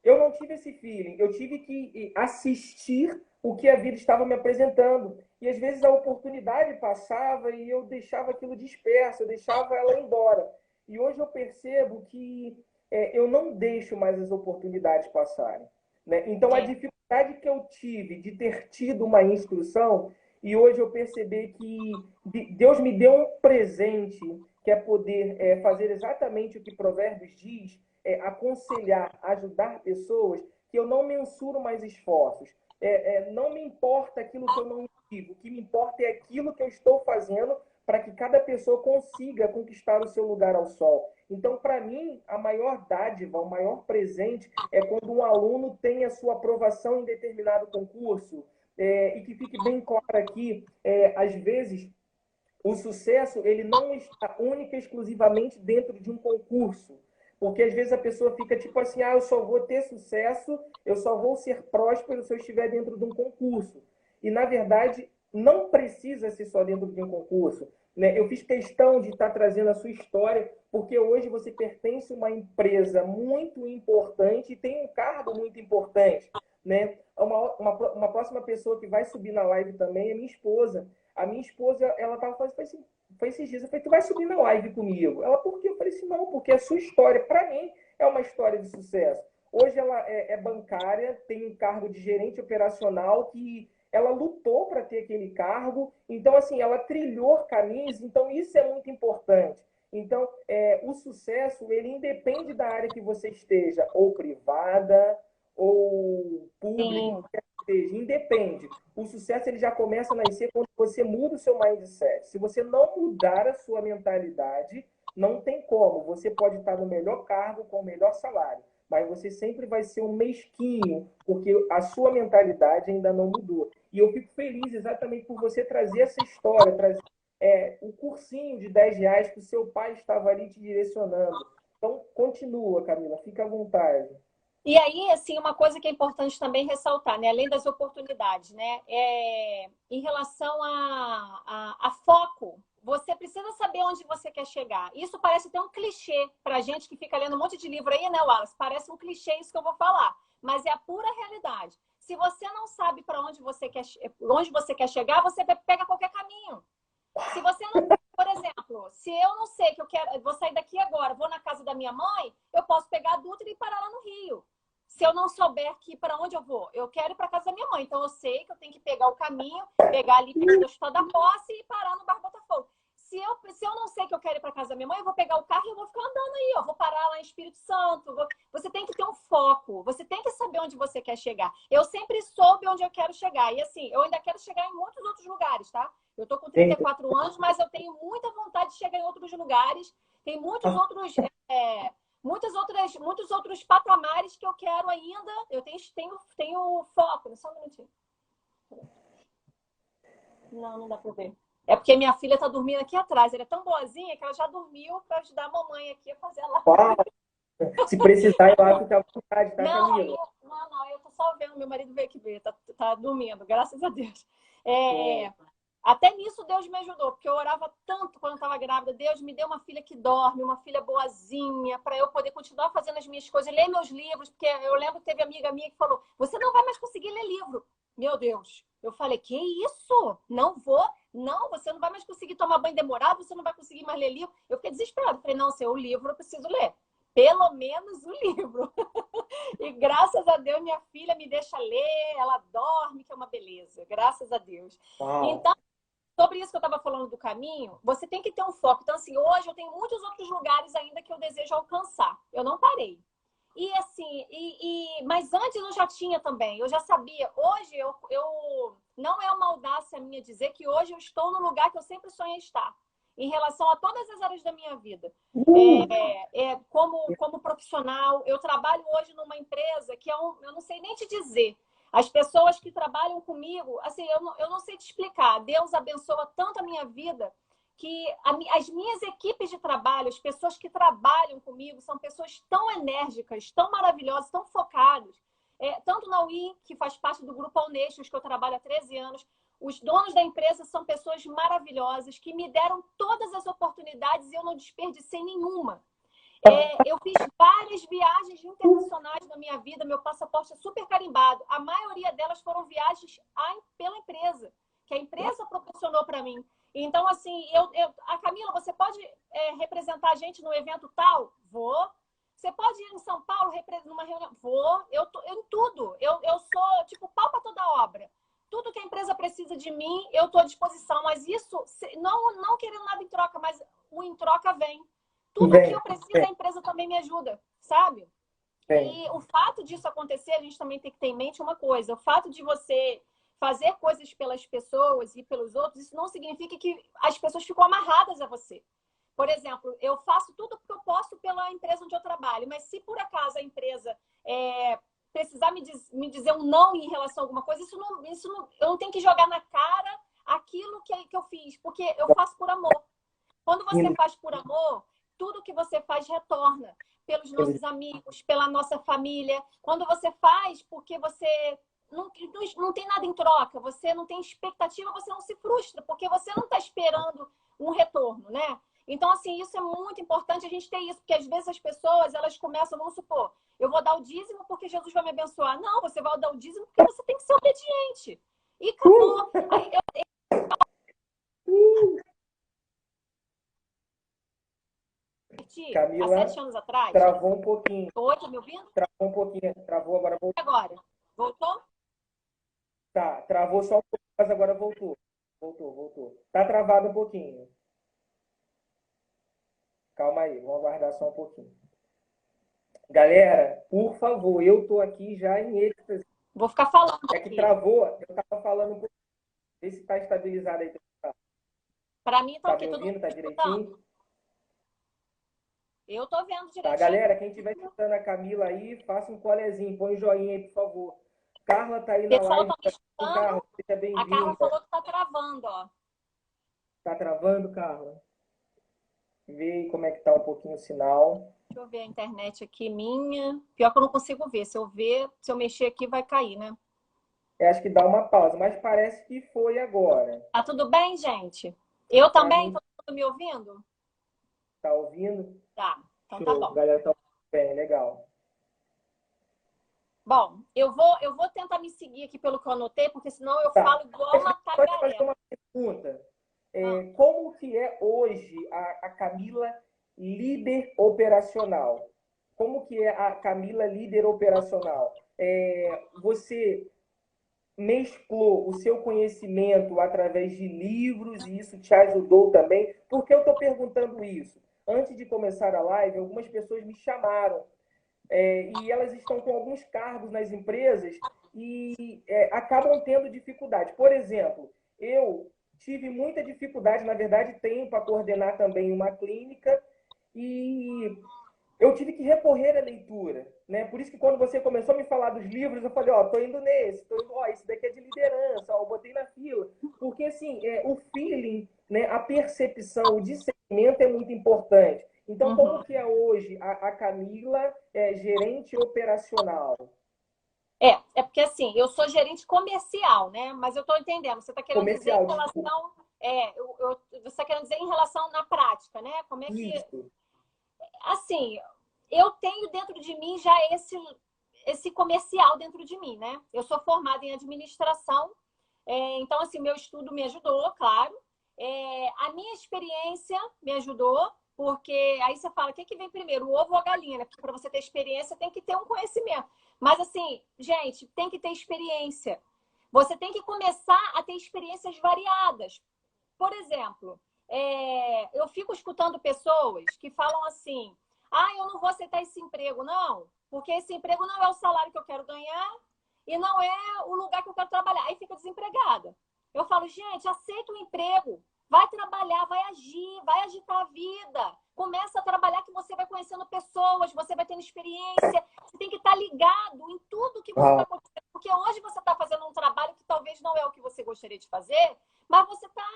eu não tive esse feeling. Eu tive que assistir o que a vida estava me apresentando. E às vezes a oportunidade passava e eu deixava aquilo disperso, eu deixava ela embora. E hoje eu percebo que eu não deixo mais as oportunidades passarem. Né? Então a dificuldade que eu tive de ter tido uma instrução, e hoje eu percebi que Deus me deu um presente, que é poder fazer exatamente o que Provérbios diz, aconselhar, ajudar pessoas, que eu não mensuro mais esforços. Não me importa aquilo que eu não digo, o que me importa é aquilo que eu estou fazendo para que cada pessoa consiga conquistar o seu lugar ao sol. Então, para mim, a maior dádiva, o maior presente é quando um aluno tem a sua aprovação em determinado concurso. E que fique bem claro aqui, às vezes, o sucesso ele não está única e exclusivamente dentro de um concurso. Porque às vezes a pessoa fica tipo assim, eu só vou ter sucesso, eu só vou ser próspero se eu estiver dentro de um concurso. E, na verdade, não precisa ser só dentro de um concurso. Né? Eu fiz questão de estar trazendo a sua história, porque hoje você pertence a uma empresa muito importante e tem um cargo muito importante. Né? Uma próxima pessoa que vai subir na live também é minha esposa. A minha esposa, ela estava falando assim, foi esses dias, eu falei, tu vai subir na live comigo? Ela, por quê? Eu falei assim, não, porque a sua história, para mim, é uma história de sucesso. Hoje ela é bancária, tem um cargo de gerente operacional que ela lutou para ter aquele cargo, então, assim, ela trilhou caminhos, então isso é muito importante. Então, o sucesso, ele independe da área que você esteja, ou privada, ou pública, seja, independe. O sucesso ele já começa a nascer quando você muda o seu mindset. Se você não mudar a sua mentalidade, não tem como. Você pode estar no melhor cargo, com o melhor salário, mas você sempre vai ser um mesquinho, porque a sua mentalidade ainda não mudou. E eu fico feliz exatamente por você trazer essa história, trazer o cursinho de R$ 10 que o seu pai estava ali te direcionando. Então, continua, Camila, fica à vontade. E aí, assim, uma coisa que é importante também ressaltar, né? Além das oportunidades, né? Em relação a foco, você precisa saber onde você quer chegar. Isso parece até um clichê para gente que fica lendo um monte de livro aí, né, Wallace? Parece um clichê isso que eu vou falar, mas é a pura realidade. Se você não sabe para onde você quer chegar, você pega qualquer caminho. Se você não, por exemplo, se eu não sei que eu quero, vou sair daqui agora, vou na casa da minha mãe, eu posso pegar a Dutra e parar lá no Rio. Se eu não souber que para onde eu vou, eu quero ir para casa da minha mãe, então eu sei que eu tenho que pegar o caminho, pegar ali perto do Hospital da Posse e parar no Bar Botafogo. Se eu não sei que eu quero ir para casa da minha mãe, eu vou pegar o carro e eu vou ficar andando aí, eu vou parar lá em Espírito Santo. Você tem que ter um foco, você tem que saber onde você quer chegar. Eu sempre soube onde eu quero chegar, e assim, eu ainda quero chegar em muitos outros lugares, tá? Eu tô com 34 anos, mas eu tenho muita vontade de chegar em outros lugares. Tem muitos outros patamares que eu quero ainda. Eu tenho foco. Só um minutinho. Não dá para ver. É porque minha filha está dormindo aqui atrás. Ela é tão boazinha que ela já dormiu para ajudar a mamãe aqui a fazer a live. Uau! Se precisar, eu acho que tá à vontade, tá, Camila? Não, eu tô só vendo. Meu marido veio aqui ver. Tá dormindo, graças a Deus. Sim. Até nisso Deus me ajudou, porque eu orava tanto quando eu estava grávida. Deus me deu uma filha que dorme, uma filha boazinha, para eu poder continuar fazendo as minhas coisas, ler meus livros, porque eu lembro que teve amiga minha que falou: você não vai mais conseguir ler livro. Meu Deus. Eu falei: que isso? Não vou? Não, você não vai mais conseguir tomar banho demorado, você não vai conseguir mais ler livro. Eu fiquei desesperada. Falei: não, seu livro eu preciso ler. Pelo menos o livro. E graças a Deus, minha filha me deixa ler, ela dorme, que é uma beleza. Graças a Deus. Uau! Então, sobre isso que eu estava falando do caminho, você tem que ter um foco. Então, assim, hoje eu tenho muitos outros lugares ainda que eu desejo alcançar. Eu não parei. E assim, mas antes eu já tinha também, eu já sabia. Hoje eu não é uma audácia minha dizer que hoje eu estou no lugar que eu sempre sonhei estar, em relação a todas as áreas da minha vida. Como profissional, eu trabalho hoje numa empresa que eu não sei nem te dizer. As pessoas que trabalham comigo, assim, eu não sei te explicar. Deus abençoa tanto a minha vida que as minhas equipes de trabalho, as pessoas que trabalham comigo, são pessoas tão enérgicas, tão maravilhosas, tão focadas. Tanto na UI, que faz parte do grupo All Nations, que eu trabalho há 13 anos, os donos da empresa são pessoas maravilhosas, que me deram todas as oportunidades e eu não desperdicei nenhuma. Eu fiz várias viagens internacionais na minha vida, meu passaporte é super carimbado. A maioria delas foram viagens pela empresa, que a empresa proporcionou para mim. Então, assim, a Camila, você pode representar a gente no evento tal? Vou. Você pode ir em São Paulo numa reunião? Vou. Eu em tudo. Eu sou, tipo, pau para toda obra. Tudo que a empresa precisa de mim, eu estou à disposição. Mas isso, não querendo nada em troca, mas o em troca vem. Tudo que eu preciso, a empresa também me ajuda, sabe? E o fato disso acontecer, a gente também tem que ter em mente uma coisa. O fato de você fazer coisas pelas pessoas e pelos outros, isso não significa que as pessoas ficam amarradas a você. Por exemplo, eu faço tudo porque eu posso pela empresa onde eu trabalho, mas se por acaso a empresa precisar me dizer um não em relação a alguma coisa, eu não tenho que jogar na cara aquilo que eu fiz, porque eu faço por amor. Quando você faz por amor, tudo que você faz retorna pelos nossos amigos, pela nossa família. Quando você faz porque você não tem nada em troca, você não tem expectativa, você não se frustra, porque você não está esperando um retorno, né? Então, assim, isso é muito importante a gente ter isso, porque às vezes as pessoas, elas começam, vamos supor, eu vou dar o dízimo porque Jesus vai me abençoar. Não, você vai dar o dízimo porque você tem que ser obediente. E acabou. Há Camila, 7 anos atrás. travou um pouquinho. Oi, tá me ouvindo? Travou um pouquinho. Travou, agora voltou. Agora, voltou? Tá, travou só um pouquinho, mas agora voltou. Voltou. Tá travado um pouquinho. Calma aí, vamos aguardar só um pouquinho. Galera, por favor, eu tô aqui já em êxtase. Vou ficar falando. É que travou, eu tava falando um pouquinho. Vê se tá estabilizado aí. Para mim tá Tá ok, me todo ouvindo? mundo Tá escutando. direitinho? Eu tô vendo Tá, direitinho. galera, quem estiver escutando a Camila aí, faça um colezinho, põe um joinha aí, por favor. Carla tá aí O na pessoal live. tá me Carla, escutando. seja A Carla bem-vinda. falou que tá travando, ó. Tá travando, Carla? Vê aí como é que tá um pouquinho o sinal. Deixa eu ver a internet aqui, minha. Pior que eu não consigo ver. Se eu ver, se eu mexer aqui, vai cair, né? Eu acho que dá uma pausa, mas parece que foi agora. Tá tudo bem, gente? Eu Pra também? mim, Todo mundo me ouvindo? tá ouvindo? Tá, então tá Show, bom. galera, tá bem, legal. Bom, eu vou tentar me seguir aqui pelo que eu anotei, porque senão eu Tá. falo igual uma Pode fazer tagarela. uma pergunta. Ah, Como que é hoje a Camila líder operacional? Como que é a Camila líder operacional? Você mesclou o seu conhecimento através de livros e isso te ajudou também? Por que eu estou perguntando isso? Antes de começar a live, algumas pessoas me chamaram e elas estão com alguns cargos nas empresas e acabam tendo dificuldade. Por exemplo, eu tive muita dificuldade, na verdade, tenho para coordenar também uma clínica e eu tive que recorrer à leitura, né? Por isso que quando você começou a me falar dos livros, eu falei, ó, tô indo nesse, tô indo, ó, esse daqui é de liderança, ó, eu botei na fila. Porque, assim, o feeling, né, a percepção, o discernimento é muito importante. Então, uhum. como que é hoje a Camila, gerente operacional? É porque assim, eu sou gerente comercial, né? Mas eu estou entendendo. Você está querendo dizer em Comercial, desculpa. relação. Você está querendo dizer em relação na prática, né? Como é que. Isso. Assim, eu tenho dentro de mim já esse comercial dentro de mim, né? Eu sou formada em administração, então, assim, meu estudo me ajudou, claro. A minha experiência me ajudou, porque aí você fala, o que, que vem primeiro, o ovo ou a galinha, né? Porque para você ter experiência tem que ter um conhecimento. Mas, assim, gente, tem que ter experiência. Você tem que começar a ter experiências variadas. Por exemplo, eu fico escutando pessoas que falam assim: ah, eu não vou aceitar esse emprego, não, porque esse emprego não é o salário que eu quero ganhar e não é o lugar que eu quero trabalhar. Aí fica desempregada. Eu falo, gente, aceita o emprego, vai trabalhar, vai agir, vai agitar a vida. Começa a trabalhar que você vai conhecendo pessoas, você vai tendo experiência. Você tem que estar ligado em tudo que você está Ah, acontecendo. Porque hoje você está fazendo um trabalho que talvez não é o que você gostaria de fazer, mas você está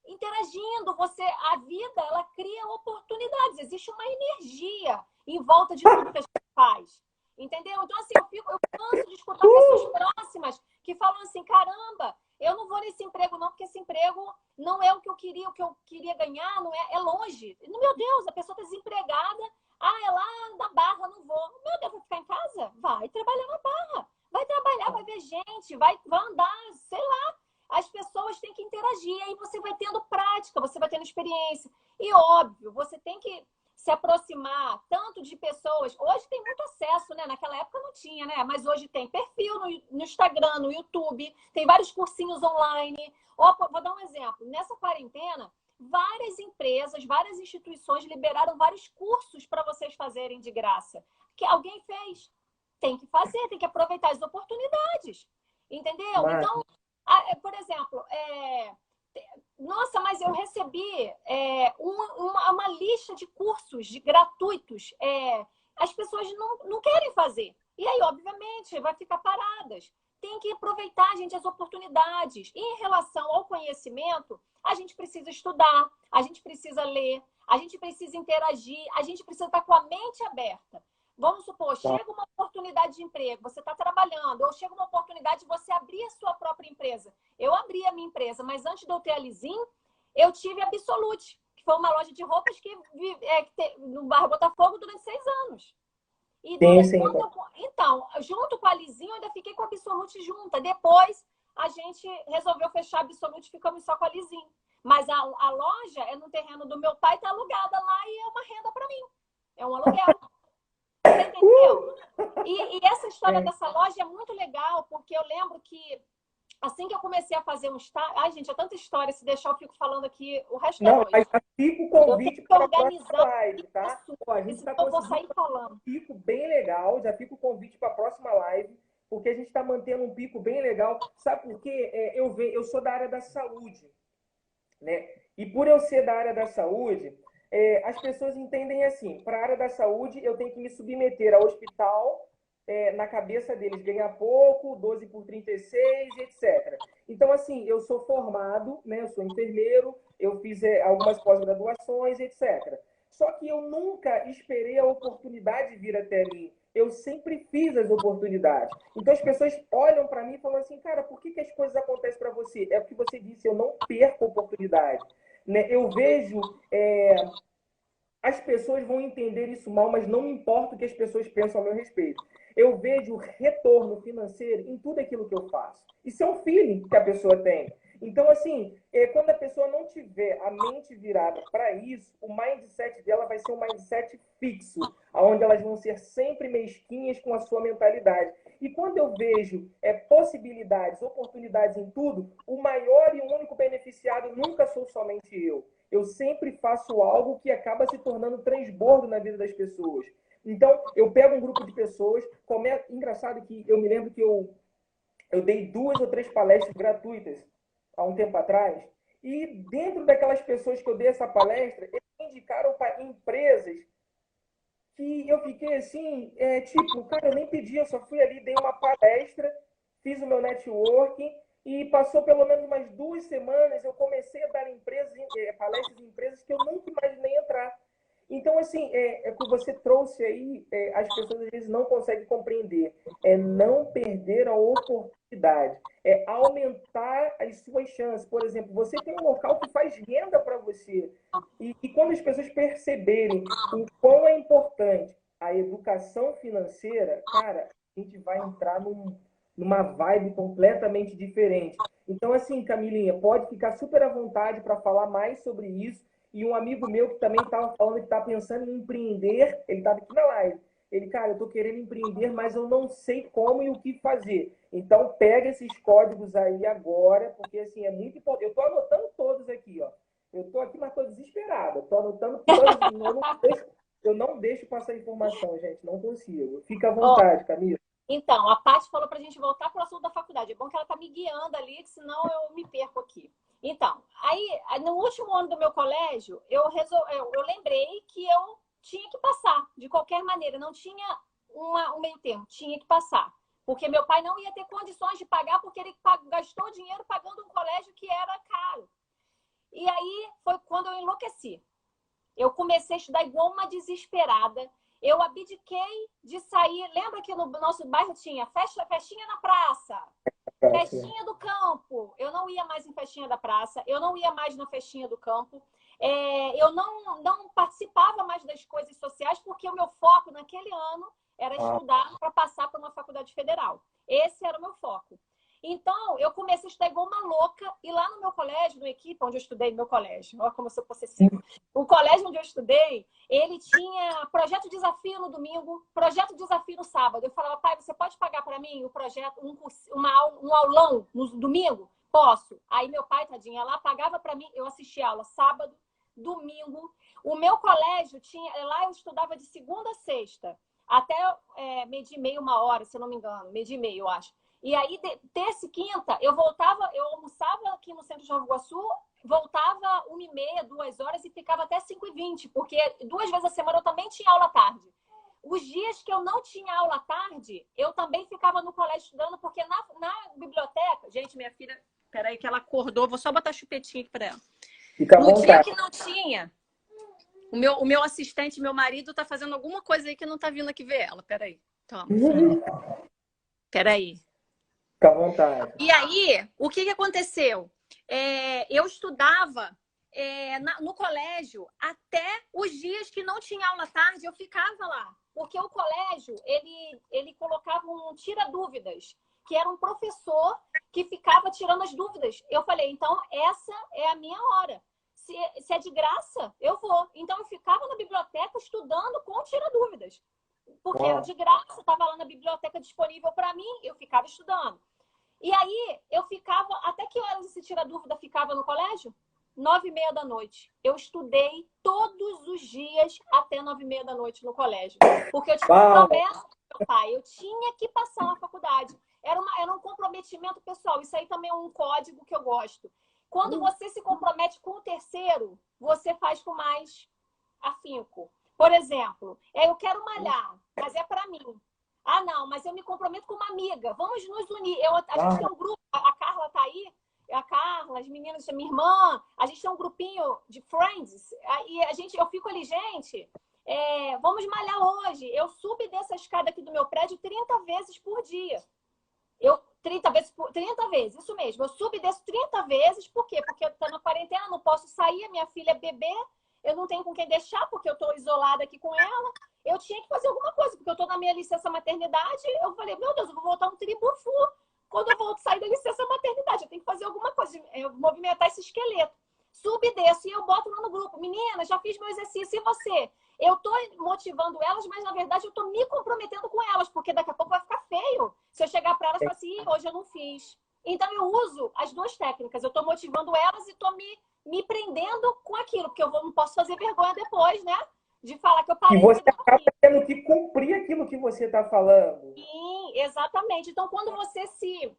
interagindo, a vida, ela cria oportunidades, existe uma energia em volta de tudo que a gente faz, entendeu? Então, assim, eu canso de escutar pessoas próximas que falam assim, caramba, eu não vou nesse emprego não, porque esse emprego não é o que eu queria ganhar, não é longe. Meu Deus, a pessoa está desempregada, é lá na Barra, não vou. Meu Deus, vai ficar em casa? Vai trabalhar na Barra, vai trabalhar, vai ver gente, vai andar, sei lá, as pessoas têm que interagir, aí você vai tendo prática, você vai tendo experiência. E óbvio, você tem que se aproximar tanto de pessoas. Hoje tem muito acesso, né? Naquela época não tinha, né? Mas hoje tem perfil no Instagram, no YouTube, tem vários cursinhos online. Vou dar um exemplo. Nessa quarentena, várias empresas, várias instituições liberaram vários cursos para vocês fazerem de graça. Que alguém fez. Tem que fazer, tem que aproveitar as oportunidades. Entendeu? mas, Então, por exemplo, nossa, mas eu recebi uma lista de cursos gratuitos. As pessoas não querem fazer. E aí, obviamente, vai ficar paradas. Tem que aproveitar, gente, as oportunidades. E em relação ao conhecimento, a gente precisa estudar, a gente precisa ler, a gente precisa interagir, a gente precisa estar com a mente aberta. Vamos supor, chega uma oportunidade de emprego, você está trabalhando, ou chega uma oportunidade de você abrir a sua própria empresa. Eu abri a minha empresa, mas antes de eu ter a Lizin, eu tive a Absolute, que foi uma loja de roupas no bairro Botafogo durante 6 anos. E sim, sim. então, junto com a Lizin, eu ainda fiquei com a Absolute junta. Depois, a gente resolveu fechar a Absolute e ficamos só com a Lizin. Mas a loja é no terreno do meu pai, está alugada lá e é uma renda para mim. É um aluguel. Você entendeu? E essa história dessa loja é muito legal, porque eu lembro que assim que eu comecei a fazer um estágio... Ai, gente, é tanta história, se deixar eu fico falando aqui o resto da Não, noite. mas já fica o Eu tenho convite que para a próxima organizar live, tá? isso, Ó, a porque gente senão está eu vou conseguindo sair falando. um pico bem legal, já fica o convite para a próxima live, porque a gente está mantendo um pico bem legal. Sabe por quê? Eu sou da área da saúde, né? E por eu ser da área da saúde, as pessoas entendem assim: para a área da saúde, eu tenho que me submeter ao hospital, na cabeça deles ganhar pouco, 12 por 36, etc. Então, assim, eu sou formado, né? Eu sou enfermeiro, eu fiz algumas pós-graduações, etc. Só que eu nunca esperei a oportunidade vir até mim. Eu sempre fiz as oportunidades. Então as pessoas olham para mim e falam assim, cara, por que as coisas acontecem para você? É o que você disse, eu não perco oportunidade. Né? Eu vejo as pessoas vão entender isso mal, mas não importa o que as pessoas pensam a meu respeito. Eu vejo retorno financeiro em tudo aquilo que eu faço. Isso é um feeling que a pessoa tem. Então, assim, quando a pessoa não tiver a mente virada para isso, o mindset dela vai ser um mindset fixo, onde elas vão ser sempre mesquinhas com a sua mentalidade. E quando eu vejo possibilidades, oportunidades em tudo, o maior e o único beneficiado nunca sou somente eu. Eu sempre faço algo que acaba se tornando transbordo na vida das pessoas. Então, eu pego um grupo de pessoas, engraçado que eu me lembro que eu dei 2 ou 3 palestras gratuitas há um tempo atrás, e dentro daquelas pessoas que eu dei essa palestra, eles me indicaram para empresas que eu fiquei assim, tipo, cara, eu nem pedi, eu só fui ali, dei uma palestra, fiz o meu networking, e passou pelo menos umas 2 semanas, eu comecei a dar palestras em empresas que eu nunca imaginei entrar. Então, assim, o que você trouxe aí, as pessoas às vezes não conseguem compreender. É não perder a oportunidade. É aumentar as suas chances. Por exemplo, você tem um local que faz renda para você. E quando as pessoas perceberem o quão é importante a educação financeira, cara, a gente vai entrar numa vibe completamente diferente. Então, assim, Camilinha, pode ficar super à vontade para falar mais sobre isso. E um amigo meu que também estava falando que está pensando em empreender, ele estava aqui na live. Ele, cara, eu estou querendo empreender, mas eu não sei como e o que fazer. Então, pega esses códigos aí agora, porque assim, é muito importante. Eu estou anotando todos aqui, ó. Eu estou aqui, mas estou desesperada. Estou anotando todos. Eu não deixo passar informação, gente. Não consigo. Fica à vontade, Camila. Então, a Paty falou para a gente voltar para o assunto da faculdade. É bom que ela está me guiando ali, senão eu me perco aqui. Então, aí, no último ano do meu colégio, eu lembrei que eu tinha que passar, de qualquer maneira. Não tinha um meio termo, tinha que passar. Porque meu pai não ia ter condições de pagar, porque ele gastou dinheiro pagando um colégio que era caro. E aí, foi quando eu enlouqueci. Eu comecei a estudar igual uma desesperada. Eu abdiquei de sair. Lembra que no nosso bairro tinha festinha na praça, festinha do campo. Eu não ia mais em festinha da praça, eu não ia mais na festinha do campo. Eu não participava mais das coisas sociais, porque o meu foco naquele ano era estudar para passar para uma faculdade federal. Esse era o meu foco. Então, eu comecei a estudar igual uma louca, e lá no meu colégio, no equipe onde eu estudei, no meu colégio, olha como eu sou possessiva. O colégio onde eu estudei, ele tinha projeto desafio no domingo, projeto desafio no sábado. Eu falava, pai, você pode pagar para mim o projeto, um aulão no domingo? Posso. Aí meu pai, tadinha, lá pagava para mim, eu assistia aula sábado, domingo. O meu colégio tinha, lá eu estudava de segunda a sexta, até meio-dia e meia, 1 hora, se eu não me engano, meio-dia e meia, eu acho. E aí, terça e quinta, eu almoçava aqui no centro de Nova Iguaçu, voltava 1h30, 2 horas e ficava até 5h20, porque 2 vezes a semana eu também tinha aula à tarde. Os dias que eu não tinha aula à tarde, eu também ficava no colégio estudando, porque na biblioteca... Gente, minha filha... Peraí que ela acordou, vou só botar chupetinha aqui para ela. No dia que não tinha... O meu assistente, meu marido, tá fazendo alguma coisa aí que não tá vindo aqui ver ela. Peraí. Toma. Peraí. Fica à vontade. E aí, o que aconteceu? Eu estudava no colégio até os dias que não tinha aula à tarde, eu ficava lá. Porque o colégio, ele colocava um tira-dúvidas, que era um professor que ficava tirando as dúvidas. Eu falei, então essa é a minha hora. Se é de graça, eu vou. Então eu ficava na biblioteca estudando com tira-dúvidas. Porque era de graça, estava lá na biblioteca disponível para mim, eu ficava estudando. E aí, eu ficava... Até que horas esse tira-dúvida ficava no colégio? 9h30 da noite. Eu estudei todos os dias até 9h30 da noite no colégio. Porque eu tinha promessa do meu pai. Eu tinha que passar na faculdade. Era um comprometimento pessoal. Isso aí também é um código que eu gosto. Quando você se compromete com o terceiro, você faz com mais afinco. Por exemplo, eu quero malhar, mas é para mim. Ah, não, mas eu me comprometo com uma amiga. Vamos nos unir. A gente tem um grupo, a Carla tá aí, a Carla, as meninas, a minha irmã, a gente tem um grupinho de friends, e eu fico ali, gente, vamos malhar hoje. Eu subo dessa escada aqui do meu prédio 30 vezes por dia. 30 vezes, isso mesmo. Eu subo e desço 30 vezes, por quê? Porque eu tô na quarentena, não posso sair, a minha filha é bebê, eu não tenho com quem deixar, porque eu tô isolada aqui com ela. Eu tinha que fazer alguma coisa, porque eu tô na minha licença maternidade. Eu falei, meu Deus, eu vou voltar um tribufu quando eu volto sair da licença maternidade. Eu tenho que fazer alguma coisa, eu movimentar esse esqueleto. Subo e desço, e eu boto lá no grupo. Menina, já fiz meu exercício, e você? Eu tô motivando elas, mas na verdade eu tô me comprometendo com elas, porque daqui a pouco vai ficar feio se eu chegar para elas e falar assim, hoje eu não fiz. Então eu uso as duas técnicas. Eu tô motivando elas e tô me prendendo com aquilo, porque eu não posso fazer vergonha depois, né? De falar que eu E parei você de acaba tendo que cumprir aquilo que você está falando. Sim, exatamente. Então, quando você se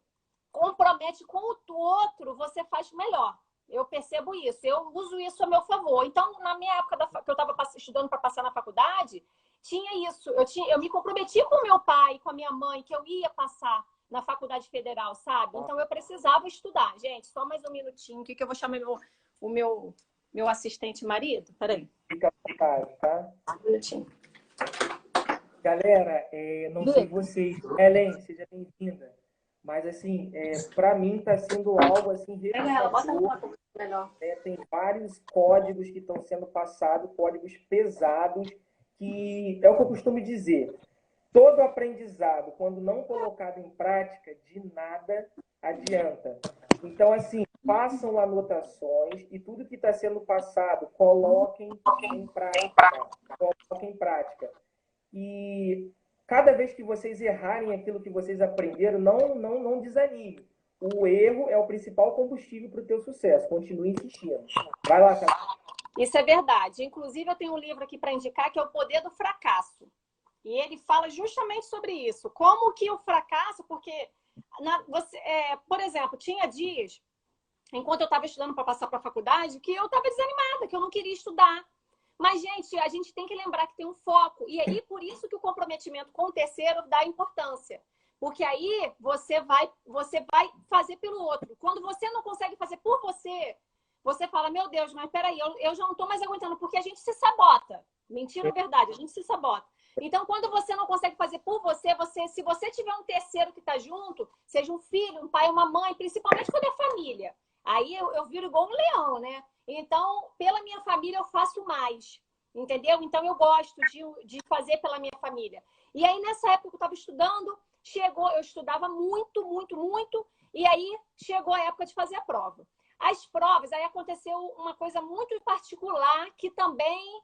compromete com o outro, você faz melhor. Eu percebo isso. Eu uso isso a meu favor. Então, na minha época que eu estava estudando para passar na faculdade, tinha isso. Eu me comprometi com meu pai, com a minha mãe, que eu ia passar na faculdade federal, sabe? Então, eu precisava estudar. Gente, só mais um minutinho aqui que eu vou chamar o meu assistente marido. Peraí. Fica à vontade, tá? Um minutinho. Galera, não sei vocês. Helen, seja bem-vinda. Mas, assim, para mim está sendo algo assim revelador. Tem vários códigos que estão sendo passados, códigos pesados, que é o que eu costumo dizer. Todo aprendizado, quando não colocado em prática, de nada adianta. Então, assim, façam anotações e tudo que está sendo passado, coloquem em prática. Coloquem em prática. E cada vez que vocês errarem aquilo que vocês aprenderam, não desanime. O erro é o principal combustível para o teu sucesso. Continue insistindo. Vai lá, Carol. Isso é verdade. Inclusive, eu tenho um livro aqui para indicar que é O Poder do Fracasso. E ele fala justamente sobre isso. Como que o fracasso, porque, por exemplo, tinha dias, enquanto eu estava estudando para passar para a faculdade, que eu estava desanimada, que eu não queria estudar. Mas, gente, a gente tem que lembrar que tem um foco. E aí, por isso que o comprometimento com o terceiro dá importância. Porque aí você vai fazer pelo outro. Quando você não consegue fazer por você, você fala, meu Deus, mas peraí, eu já não estou mais aguentando, porque a gente se sabota. Mentira ou verdade? A gente se sabota. Então, quando você não consegue fazer por você, se você tiver um terceiro que está junto, seja um filho, um pai, uma mãe, principalmente quando é família, aí eu viro igual um leão, né? Então, pela minha família, eu faço mais, entendeu? Então, eu gosto de fazer pela minha família. E aí, nessa época que eu estava estudando, eu estudava muito, muito, muito, e aí chegou a época de fazer a prova. As provas, aí aconteceu uma coisa muito particular que também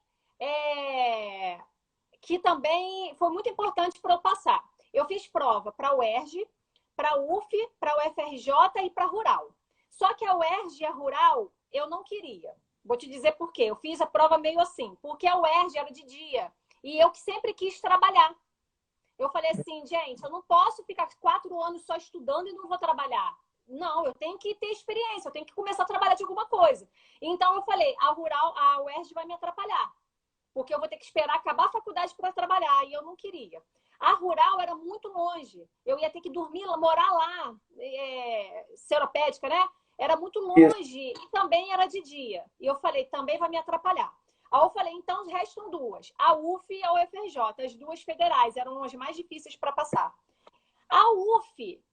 foi muito importante para eu passar. Eu fiz prova para a UERJ, para a UF, para a UFRJ e para a Rural. Só que a UERJ e a Rural eu não queria. Vou te dizer por quê. Eu fiz a prova meio assim, porque a UERJ era de dia e eu que sempre quis trabalhar. Eu falei assim, gente, eu não posso ficar 4 anos só estudando e não vou trabalhar. Não, eu tenho que ter experiência, eu tenho que começar a trabalhar de alguma coisa. Então eu falei, a UERJ vai me atrapalhar, porque eu vou ter que esperar acabar a faculdade para trabalhar, e eu não queria. A Rural era muito longe, eu ia ter que dormir, morar lá, seropédica, né? Era muito longe e também era de dia. E eu falei, também vai me atrapalhar. Aí eu falei, então restam duas, a UF e a UFRJ, as duas federais, eram as mais difíceis para passar. A UF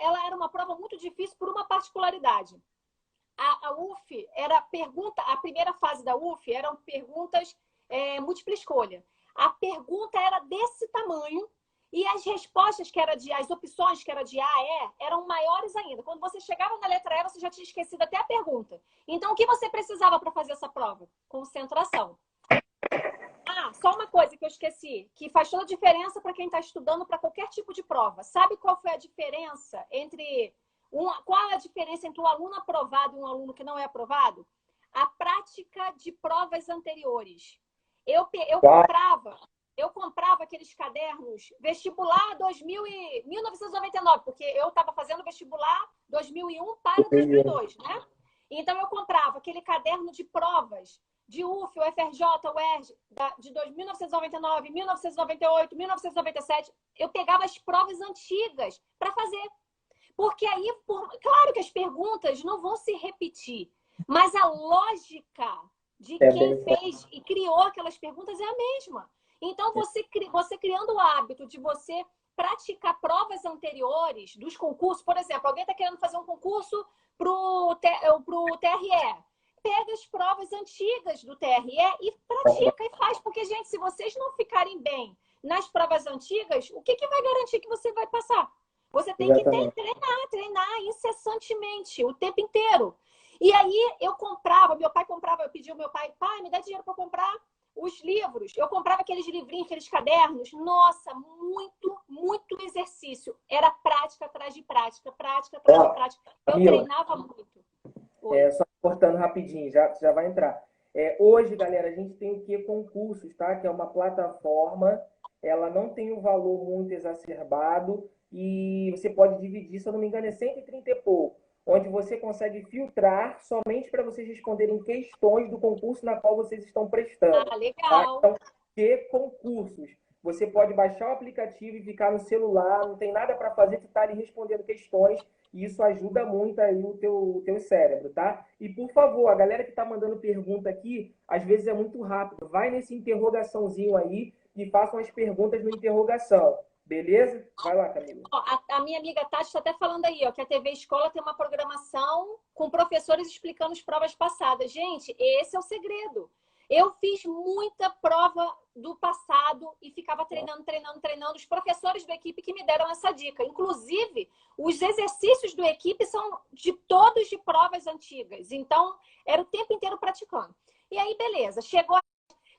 ela era uma prova muito difícil por uma particularidade. A UF a primeira fase da UF eram perguntas múltipla escolha. A pergunta era desse tamanho e as respostas as opções que era de A a E eram maiores ainda. Quando você chegava na letra E, você já tinha esquecido até a pergunta. Então, o que você precisava para fazer essa prova? Concentração. Só uma coisa que eu esqueci, que faz toda a diferença para quem está estudando para qualquer tipo de prova. Sabe qual foi a diferença qual é a diferença entre um aluno aprovado e um aluno que não é aprovado? A prática de provas anteriores. Eu comprava aqueles cadernos vestibular 1999, porque eu estava fazendo vestibular 2001 para 2002, né? Então eu comprava aquele caderno de provas de UF, UFRJ, UERJ, de 1999, 1998, 1997, eu pegava as provas antigas para fazer. Porque aí, claro que as perguntas não vão se repetir, mas a lógica de quem fez e criou aquelas perguntas é a mesma. Então, você criando o hábito de você praticar provas anteriores dos concursos, por exemplo, alguém está querendo fazer um concurso para o TRE, pega as provas antigas do TRE e pratica e faz. Porque, gente, se vocês não ficarem bem nas provas antigas, o que vai garantir que você vai passar? Você tem que treinar incessantemente, o tempo inteiro. E aí eu comprava, meu pai comprava, eu pedi ao meu pai, me dá dinheiro para comprar os livros. Eu comprava aqueles livrinhos, aqueles cadernos. Nossa, muito exercício. Era prática atrás de prática, prática atrás de prática. Eu treinava muito. Só cortando rapidinho, já vai entrar. Hoje, galera, a gente tem o que? Concursos, tá? Que é uma plataforma, ela não tem um valor muito exacerbado e você pode dividir, se eu não me engano, é 130 e pouco, onde você consegue filtrar somente para vocês responderem questões do concurso na qual vocês estão prestando. Ah, legal. Tá? Então, que concursos? Você pode baixar o aplicativo e ficar no celular, não tem nada para fazer, tu tá ali respondendo questões, e isso ajuda muito aí o teu cérebro, tá? E, por favor, a galera que tá mandando pergunta aqui, às vezes é muito rápido, vai nesse interrogaçãozinho aí e façam as perguntas no interrogação. Beleza? Vai lá, Camila. A minha amiga Tati está até falando aí, ó, que a TV Escola tem uma programação com professores explicando as provas passadas. Gente, esse é o segredo. Eu fiz muita prova do passado e ficava treinando. Os professores da equipe que me deram essa dica. Inclusive, os exercícios do equipe são todos de provas antigas. Então, era o tempo inteiro praticando. E aí, beleza. Chegou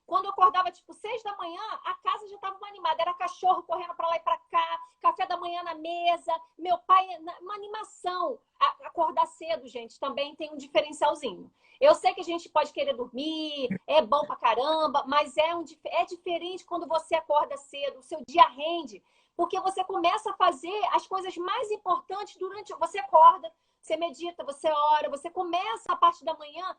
quando eu acordava, tipo, 6 da manhã, a casa já estava animada. Era cachorro correndo para lá e para cá, café da manhã na mesa, meu pai... Uma animação. Acordar cedo, gente, também tem um diferencialzinho. Eu sei que a gente pode querer dormir, é bom pra caramba, mas é diferente quando você acorda cedo, o seu dia rende, porque você começa a fazer as coisas mais importantes durante... Você acorda, você medita, você ora, você começa a parte da manhã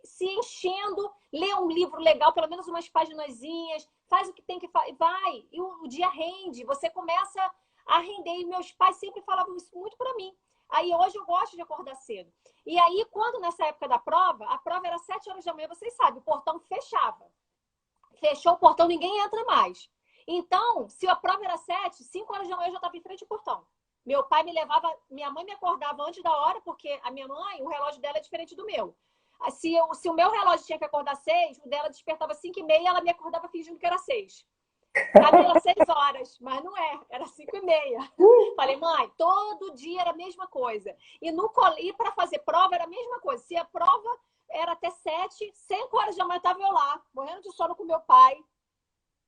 se enchendo, lê um livro legal, pelo menos umas paginazinhas, faz o que tem que fazer, vai, e o dia rende, você começa a render. E meus pais sempre falavam isso muito para mim. Aí hoje eu gosto de acordar cedo. E aí, quando nessa época da prova, a prova era 7 horas da manhã, vocês sabem, o portão fechava. Fechou o portão, ninguém entra mais. Então, se a prova era 7, 5 horas da manhã eu já estava em frente ao portão. Meu pai me levava, minha mãe me acordava antes da hora, porque a minha mãe, o relógio dela é diferente do meu. Se o meu relógio tinha que acordar 6, o dela despertava 5h30 e ela me acordava fingindo que era 6. Camila, 6 horas, mas não é, era 5h30. Falei, mãe, todo dia era a mesma coisa. E para fazer prova era a mesma coisa. Se a prova era até 7, 5 horas da manhã estava eu lá, morrendo de sono com meu pai,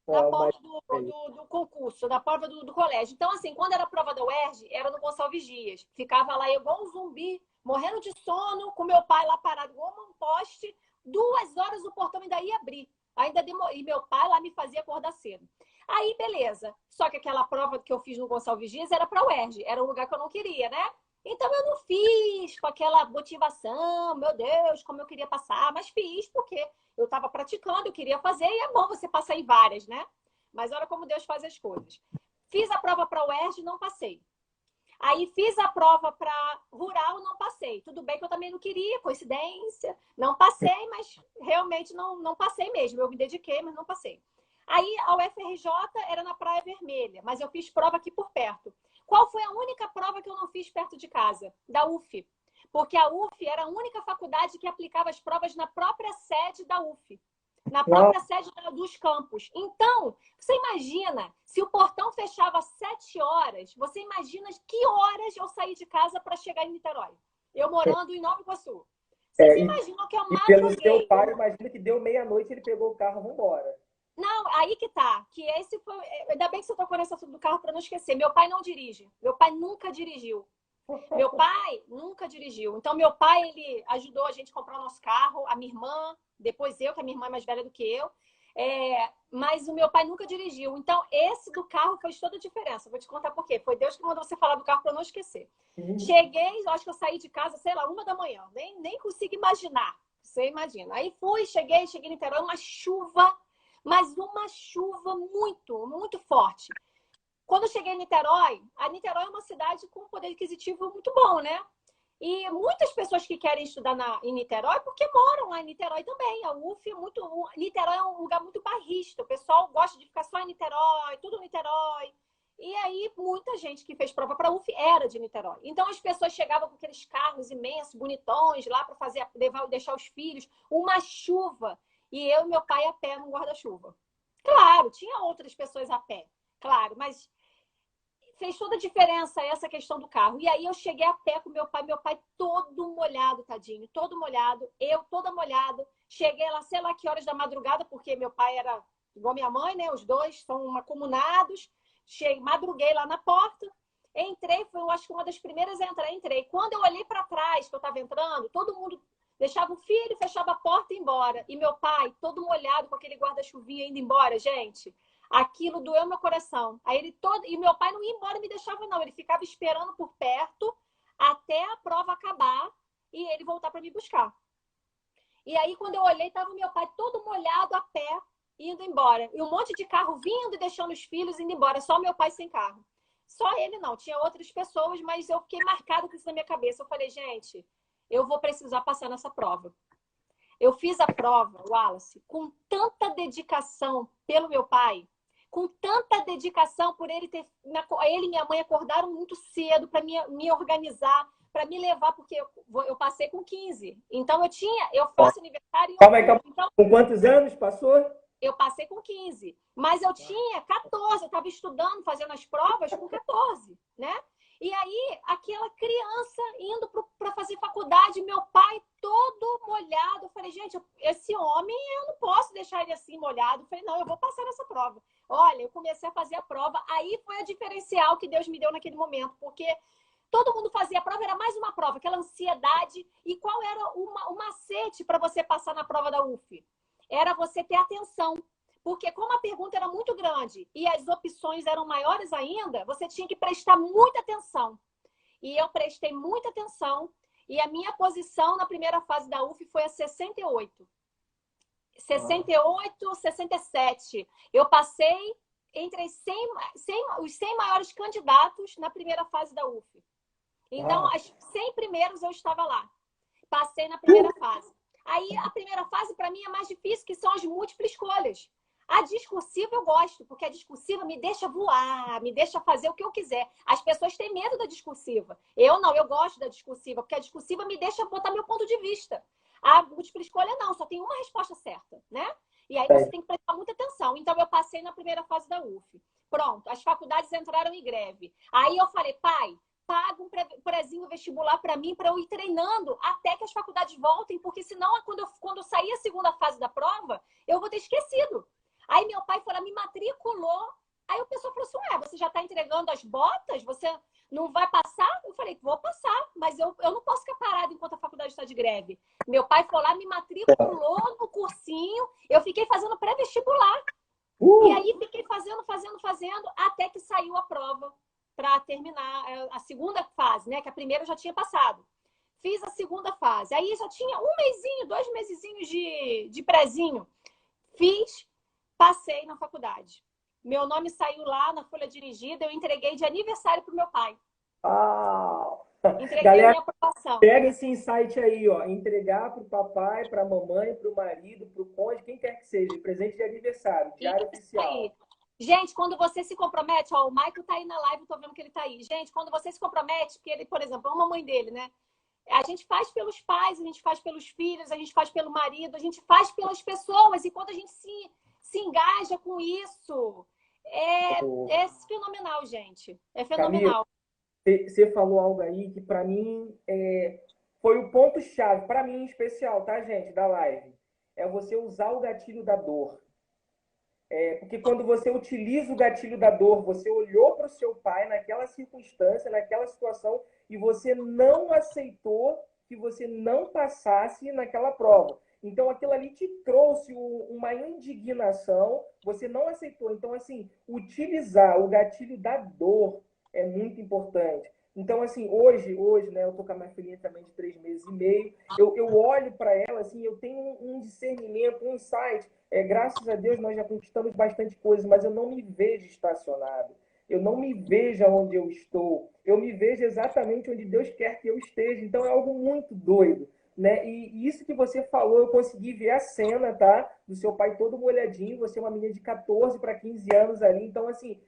na prova do concurso, na prova do colégio. Então, assim, quando era a prova da UERJ, era no Gonçalves Dias. Ficava lá igual um zumbi, morrendo de sono, com meu pai lá parado igual um poste. 2 horas o portão ainda ia abrir. Ainda demorou. E meu pai lá me fazia acordar cedo. Aí, beleza. Só que aquela prova que eu fiz no Gonçalves Dias era para a UERJ. Era um lugar que eu não queria, né? Então, eu não fiz com aquela motivação, meu Deus, como eu queria passar. Mas fiz porque eu estava praticando, eu queria fazer. E é bom você passar em várias, né? Mas olha como Deus faz as coisas. Fiz a prova para a UERJ e não passei. Aí fiz a prova para rural, não passei. Tudo bem que eu também não queria, coincidência. Não passei, mas realmente não passei mesmo. Eu me dediquei, mas não passei. Aí a UFRJ era na Praia Vermelha, mas eu fiz prova aqui por perto. Qual foi a única prova que eu não fiz perto de casa? Da UF. Porque a UF era a única faculdade que aplicava as provas na própria sede da UF. Na própria sede dos campos. Então, você imagina, se o portão fechava às 7 horas, você imagina que horas eu saí de casa para chegar em Niterói? Eu morando em Nova Iguaçu. Vocês imaginam que eu madruguei? Pelo seu pai, imagina que deu meia-noite, ele pegou o carro e vamos embora. Não, aí que tá. Que esse foi... Ainda bem que você tocou nesse assunto do carro para não esquecer. Meu pai não dirige. Meu pai nunca dirigiu. Meu pai nunca dirigiu. Então, meu pai, ele ajudou a gente a comprar o nosso carro, a minha irmã, depois eu, que a minha irmã é mais velha do que eu. Mas o meu pai nunca dirigiu. Então, esse do carro fez toda a diferença. Vou te contar por quê. Foi Deus que mandou você falar do carro para eu não esquecer. Cheguei, acho que eu saí de casa, sei lá, 1 da manhã. Nem consigo imaginar. Você imagina. Aí cheguei em Niterói, uma chuva, mas uma chuva muito, muito forte. Quando eu cheguei em Niterói, a Niterói é uma cidade com um poder aquisitivo muito bom, né? E muitas pessoas que querem estudar em Niterói, porque moram lá em Niterói também. A UF é muito. Niterói é um lugar muito bairrista. O pessoal gosta de ficar só em Niterói, tudo em Niterói. E aí, muita gente que fez prova para a UF era de Niterói. Então, as pessoas chegavam com aqueles carros imensos, bonitões, lá para fazer, deixar os filhos. Uma chuva. E eu e meu pai a pé no guarda-chuva. Claro, tinha outras pessoas a pé. Claro, mas fez toda a diferença essa questão do carro. E aí eu cheguei a pé com meu pai todo molhado, tadinho, todo molhado, eu toda molhada. Cheguei lá, sei lá que horas da madrugada, porque meu pai era igual minha mãe, né? Os dois são macunados. Madruguei lá na porta, entrei, foi eu acho que uma das primeiras a entrar, entrei. Quando eu olhei para trás, que eu estava entrando, todo mundo deixava o filho, fechava a porta e ia embora. E meu pai, todo molhado, com aquele guarda-chuvinha indo embora, gente. Aquilo doeu meu coração. E meu pai não ia embora e me deixava, não. Ele ficava esperando por perto até a prova acabar e ele voltar para me buscar. E aí, quando eu olhei, estava meu pai todo molhado a pé, indo embora. E um monte de carro vindo e deixando os filhos indo embora. Só meu pai sem carro. Só ele não. Tinha outras pessoas, mas eu fiquei marcado com isso na minha cabeça. Eu falei, gente, eu vou precisar passar nessa prova. Eu fiz a prova, Wallace, com tanta dedicação pelo meu pai, com tanta dedicação por ele ele e minha mãe acordaram muito cedo para me organizar, para me levar, porque eu passei com 15. Então eu faço aniversário em outubro. Então, com quantos anos passou? Eu passei com 15, mas eu tinha 14, eu estava estudando, fazendo as provas com 14, né? E aí, aquela criança indo para fazer faculdade, meu pai todo molhado. Eu falei, gente, esse homem, eu não posso deixar ele assim molhado. Eu falei, não, eu vou passar nessa prova. Olha, eu comecei a fazer a prova. Aí foi a diferencial que Deus me deu naquele momento, porque todo mundo fazia a prova, era mais uma prova, aquela ansiedade. E qual era o macete para você passar na prova da UF? Era você ter atenção. Porque como a pergunta era muito grande e as opções eram maiores ainda, você tinha que prestar muita atenção. E eu prestei muita atenção e a minha posição na primeira fase da UF foi a 68. 68, 67. Eu passei entre os 100 maiores candidatos na primeira fase da UF. Então, as 100 primeiros eu estava lá. Passei na primeira fase. Aí, a primeira fase, para mim, é mais difícil, que são as múltiplas escolhas. A discursiva eu gosto, porque a discursiva me deixa voar, me deixa fazer o que eu quiser. As pessoas têm medo da discursiva. Eu não, eu gosto da discursiva, porque a discursiva me deixa botar meu ponto de vista. A múltipla escolha não, só tem uma resposta certa, né? E aí você tem que prestar muita atenção. Então, eu passei na primeira fase da UF. Pronto, as faculdades entraram em greve. Aí eu falei, pai, paga um prezinho vestibular para mim, para eu ir treinando até que as faculdades voltem, porque senão, quando sair a segunda fase da prova, eu vou ter esquecido. Aí meu pai foi lá, me matriculou. Aí o pessoal falou assim, ué, você já está entregando as botas? Você não vai passar? Eu falei, vou passar, mas eu não posso ficar parada enquanto a faculdade está de greve. Meu pai foi lá, me matriculou no cursinho, eu fiquei fazendo pré-vestibular. E aí fiquei fazendo, até que saiu a prova para terminar a segunda fase, né? Que a primeira eu já tinha passado. Fiz a segunda fase. Aí já tinha 1 mesinho, 2 mesezinhos de prezinho. Fiz. Passei na faculdade. Meu nome saiu lá na folha dirigida, eu entreguei de aniversário para o meu pai. Entreguei Galera, minha aprovação. pega esse insight aí, ó. Entregar para o papai, para a mamãe, para o marido, para o cônjuge, quem quer que seja, presente de aniversário, diário oficial. Aí. Gente, quando você se compromete, ó, o Michael tá aí na live, eu tô vendo que ele tá aí. Gente, quando você se compromete, porque ele, por exemplo, ama a mãe dele, né? A gente faz pelos pais, a gente faz pelos filhos, a gente faz pelo marido, a gente faz pelas pessoas. E quando a gente se engaja com isso, é fenomenal, gente. É fenomenal. Camila, você falou algo aí que para mim foi o ponto-chave, para mim em especial, tá, gente, da live. É você usar o gatilho da dor. Porque quando você utiliza o gatilho da dor, você olhou para o seu pai naquela circunstância, naquela situação, e você não aceitou que você não passasse naquela prova. Então, aquilo ali te trouxe uma indignação, você não aceitou. Então, assim, utilizar o gatilho da dor é muito importante. Então, assim, hoje, né, eu tô com a minha filhinha também de 3 meses e meio, eu olho para ela, assim, eu tenho um discernimento, um insight. Graças a Deus nós já conquistamos bastante coisa, mas eu não me vejo estacionado. Eu não me vejo onde eu estou. Eu me vejo exatamente onde Deus quer que eu esteja. Então é algo muito doido, né? E isso que você falou, eu consegui ver a cena, tá? Do seu pai todo molhadinho, você é uma menina de 14 para 15 anos ali. Então, assim,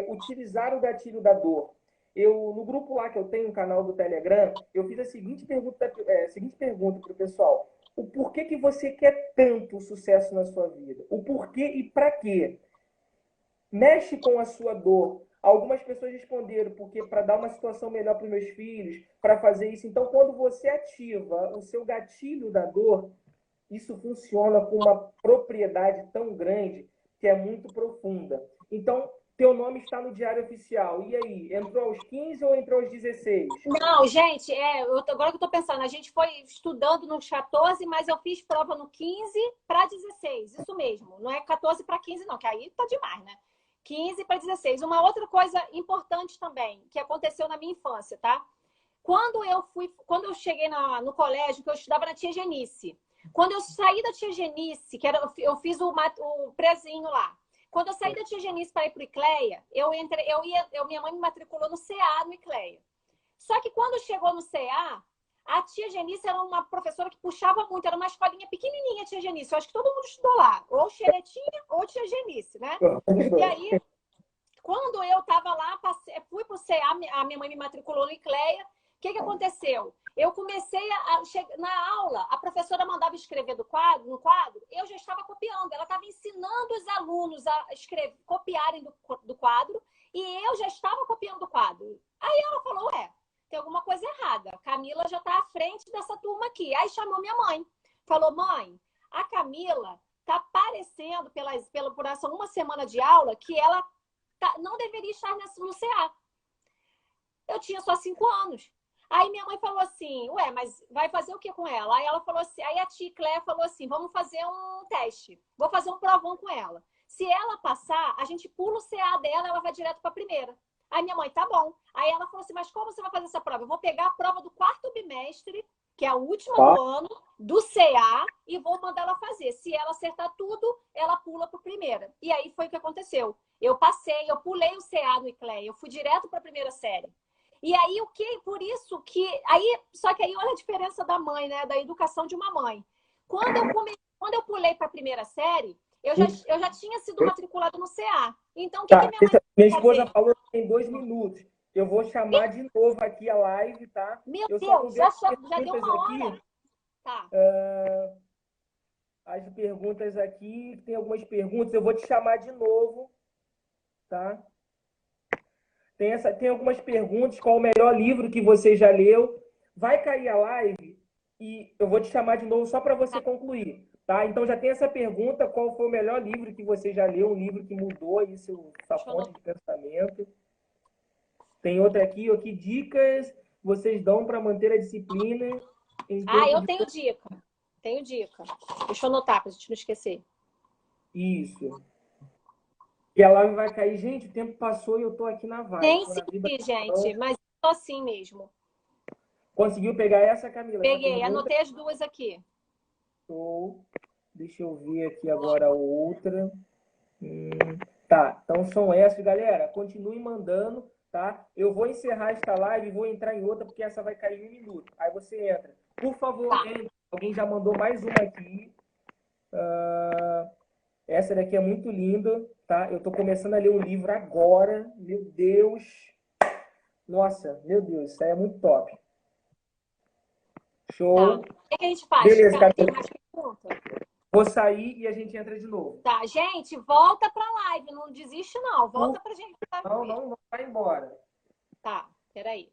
utilizar o gatilho da dor. No grupo lá que eu tenho, um canal do Telegram, eu fiz a seguinte pergunta para o pessoal. O porquê que você quer tanto sucesso na sua vida? O porquê e para quê? Mexe com a sua dor. Algumas pessoas responderam porque para dar uma situação melhor para os meus filhos, para fazer isso. Então, quando você ativa o seu gatilho da dor, isso funciona com uma propriedade tão grande que é muito profunda. Então, teu nome está no Diário Oficial. E aí, entrou aos 15 ou entrou aos 16? Não, gente, agora que eu tô pensando, a gente foi estudando nos 14, mas eu fiz prova no 15 para 16, isso mesmo. Não é 14 para 15, não, que aí tá demais, né? 15 para 16. Uma outra coisa importante também, que aconteceu na minha infância, tá? Quando eu cheguei no colégio, que eu estudava na Tia Genice. Quando eu saí da Tia Genice, eu fiz o prezinho lá. Quando eu saí da Tia Genice para ir para o ICLEA, minha mãe me matriculou no CA, no ICLEA. Só que quando chegou no CA, a Tia Genice era uma professora que puxava muito, era uma escolinha pequenininha, a Tia Genice. Eu acho que todo mundo estudou lá, ou Xeretinha ou Tia Genice, né? E aí, quando eu estava lá, fui para o CA, a minha mãe me matriculou no ICLEA. O que aconteceu? Eu comecei na aula, a professora mandava escrever no quadro, eu já estava copiando. Ela estava ensinando os alunos a copiarem do quadro e eu já estava copiando do quadro. Aí ela falou, tem alguma coisa errada. A Camila já está à frente dessa turma aqui. Aí chamou minha mãe. Falou, mãe, a Camila está parecendo, por essa uma semana de aula, que ela não deveria estar no CA. Eu tinha só 5 anos. Aí minha mãe falou assim, mas vai fazer o que com ela? Aí ela falou assim, aí a tia Cléia falou assim, vamos fazer um teste. Vou fazer um provão com ela. Se ela passar, a gente pula o CA dela, ela vai direto para a primeira. Aí minha mãe, tá bom. Aí ela falou assim, mas como você vai fazer essa prova? Eu vou pegar a prova do 4º bimestre, que é a última do ano, do CA, e vou mandar ela fazer. Se ela acertar tudo, ela pula para a primeira. E aí foi o que aconteceu. Eu passei, eu pulei o CA do ICLEA, eu fui direto para a primeira série. E aí, por isso que... Só que aí, olha a diferença da mãe, né? Da educação de uma mãe. Quando eu pulei para a primeira série, eu já tinha sido matriculada no CA. Então, o que minha mãe minha esposa falou que tem 2 minutos. Eu vou chamar de novo aqui a live, tá? Meu Deus, já deu uma hora. Aqui. Tá. As perguntas aqui, tem algumas perguntas, eu vou te chamar de novo, tá? Tem algumas perguntas, qual o melhor livro que você já leu? Vai cair a live e eu vou te chamar de novo só para você concluir, tá? Então já tem essa pergunta, qual foi o melhor livro que você já leu, um livro que mudou aí sua fonte de pensamento. Tem outra aqui, que dicas vocês dão para manter a disciplina? Eu tenho dica. Tenho dica. Deixa eu anotar para a gente não esquecer. Isso. E a live vai cair. Gente, o tempo passou e eu tô aqui na vibe. Nem senti, gente, mas tô assim mesmo. Conseguiu pegar essa, Camila? Peguei, anotei as duas aqui. Show. Deixa eu ver aqui agora a outra. Tá, então são essas, galera. Continue mandando, tá? Eu vou encerrar esta live e vou entrar em outra, porque essa vai cair em 1 minuto. Aí você entra. Por favor, entre. Alguém já mandou mais uma aqui. Essa daqui é muito linda, tá? Eu tô começando a ler um livro agora. Meu Deus. Nossa, meu Deus, isso aí é muito top. Show. Tá. O que a gente faz? Beleza, Tem mais pergunta? Vou sair e a gente entra de novo. Tá, gente, volta pra live. Não desiste, não. Volta pra gente. Não vai embora. Tá, peraí.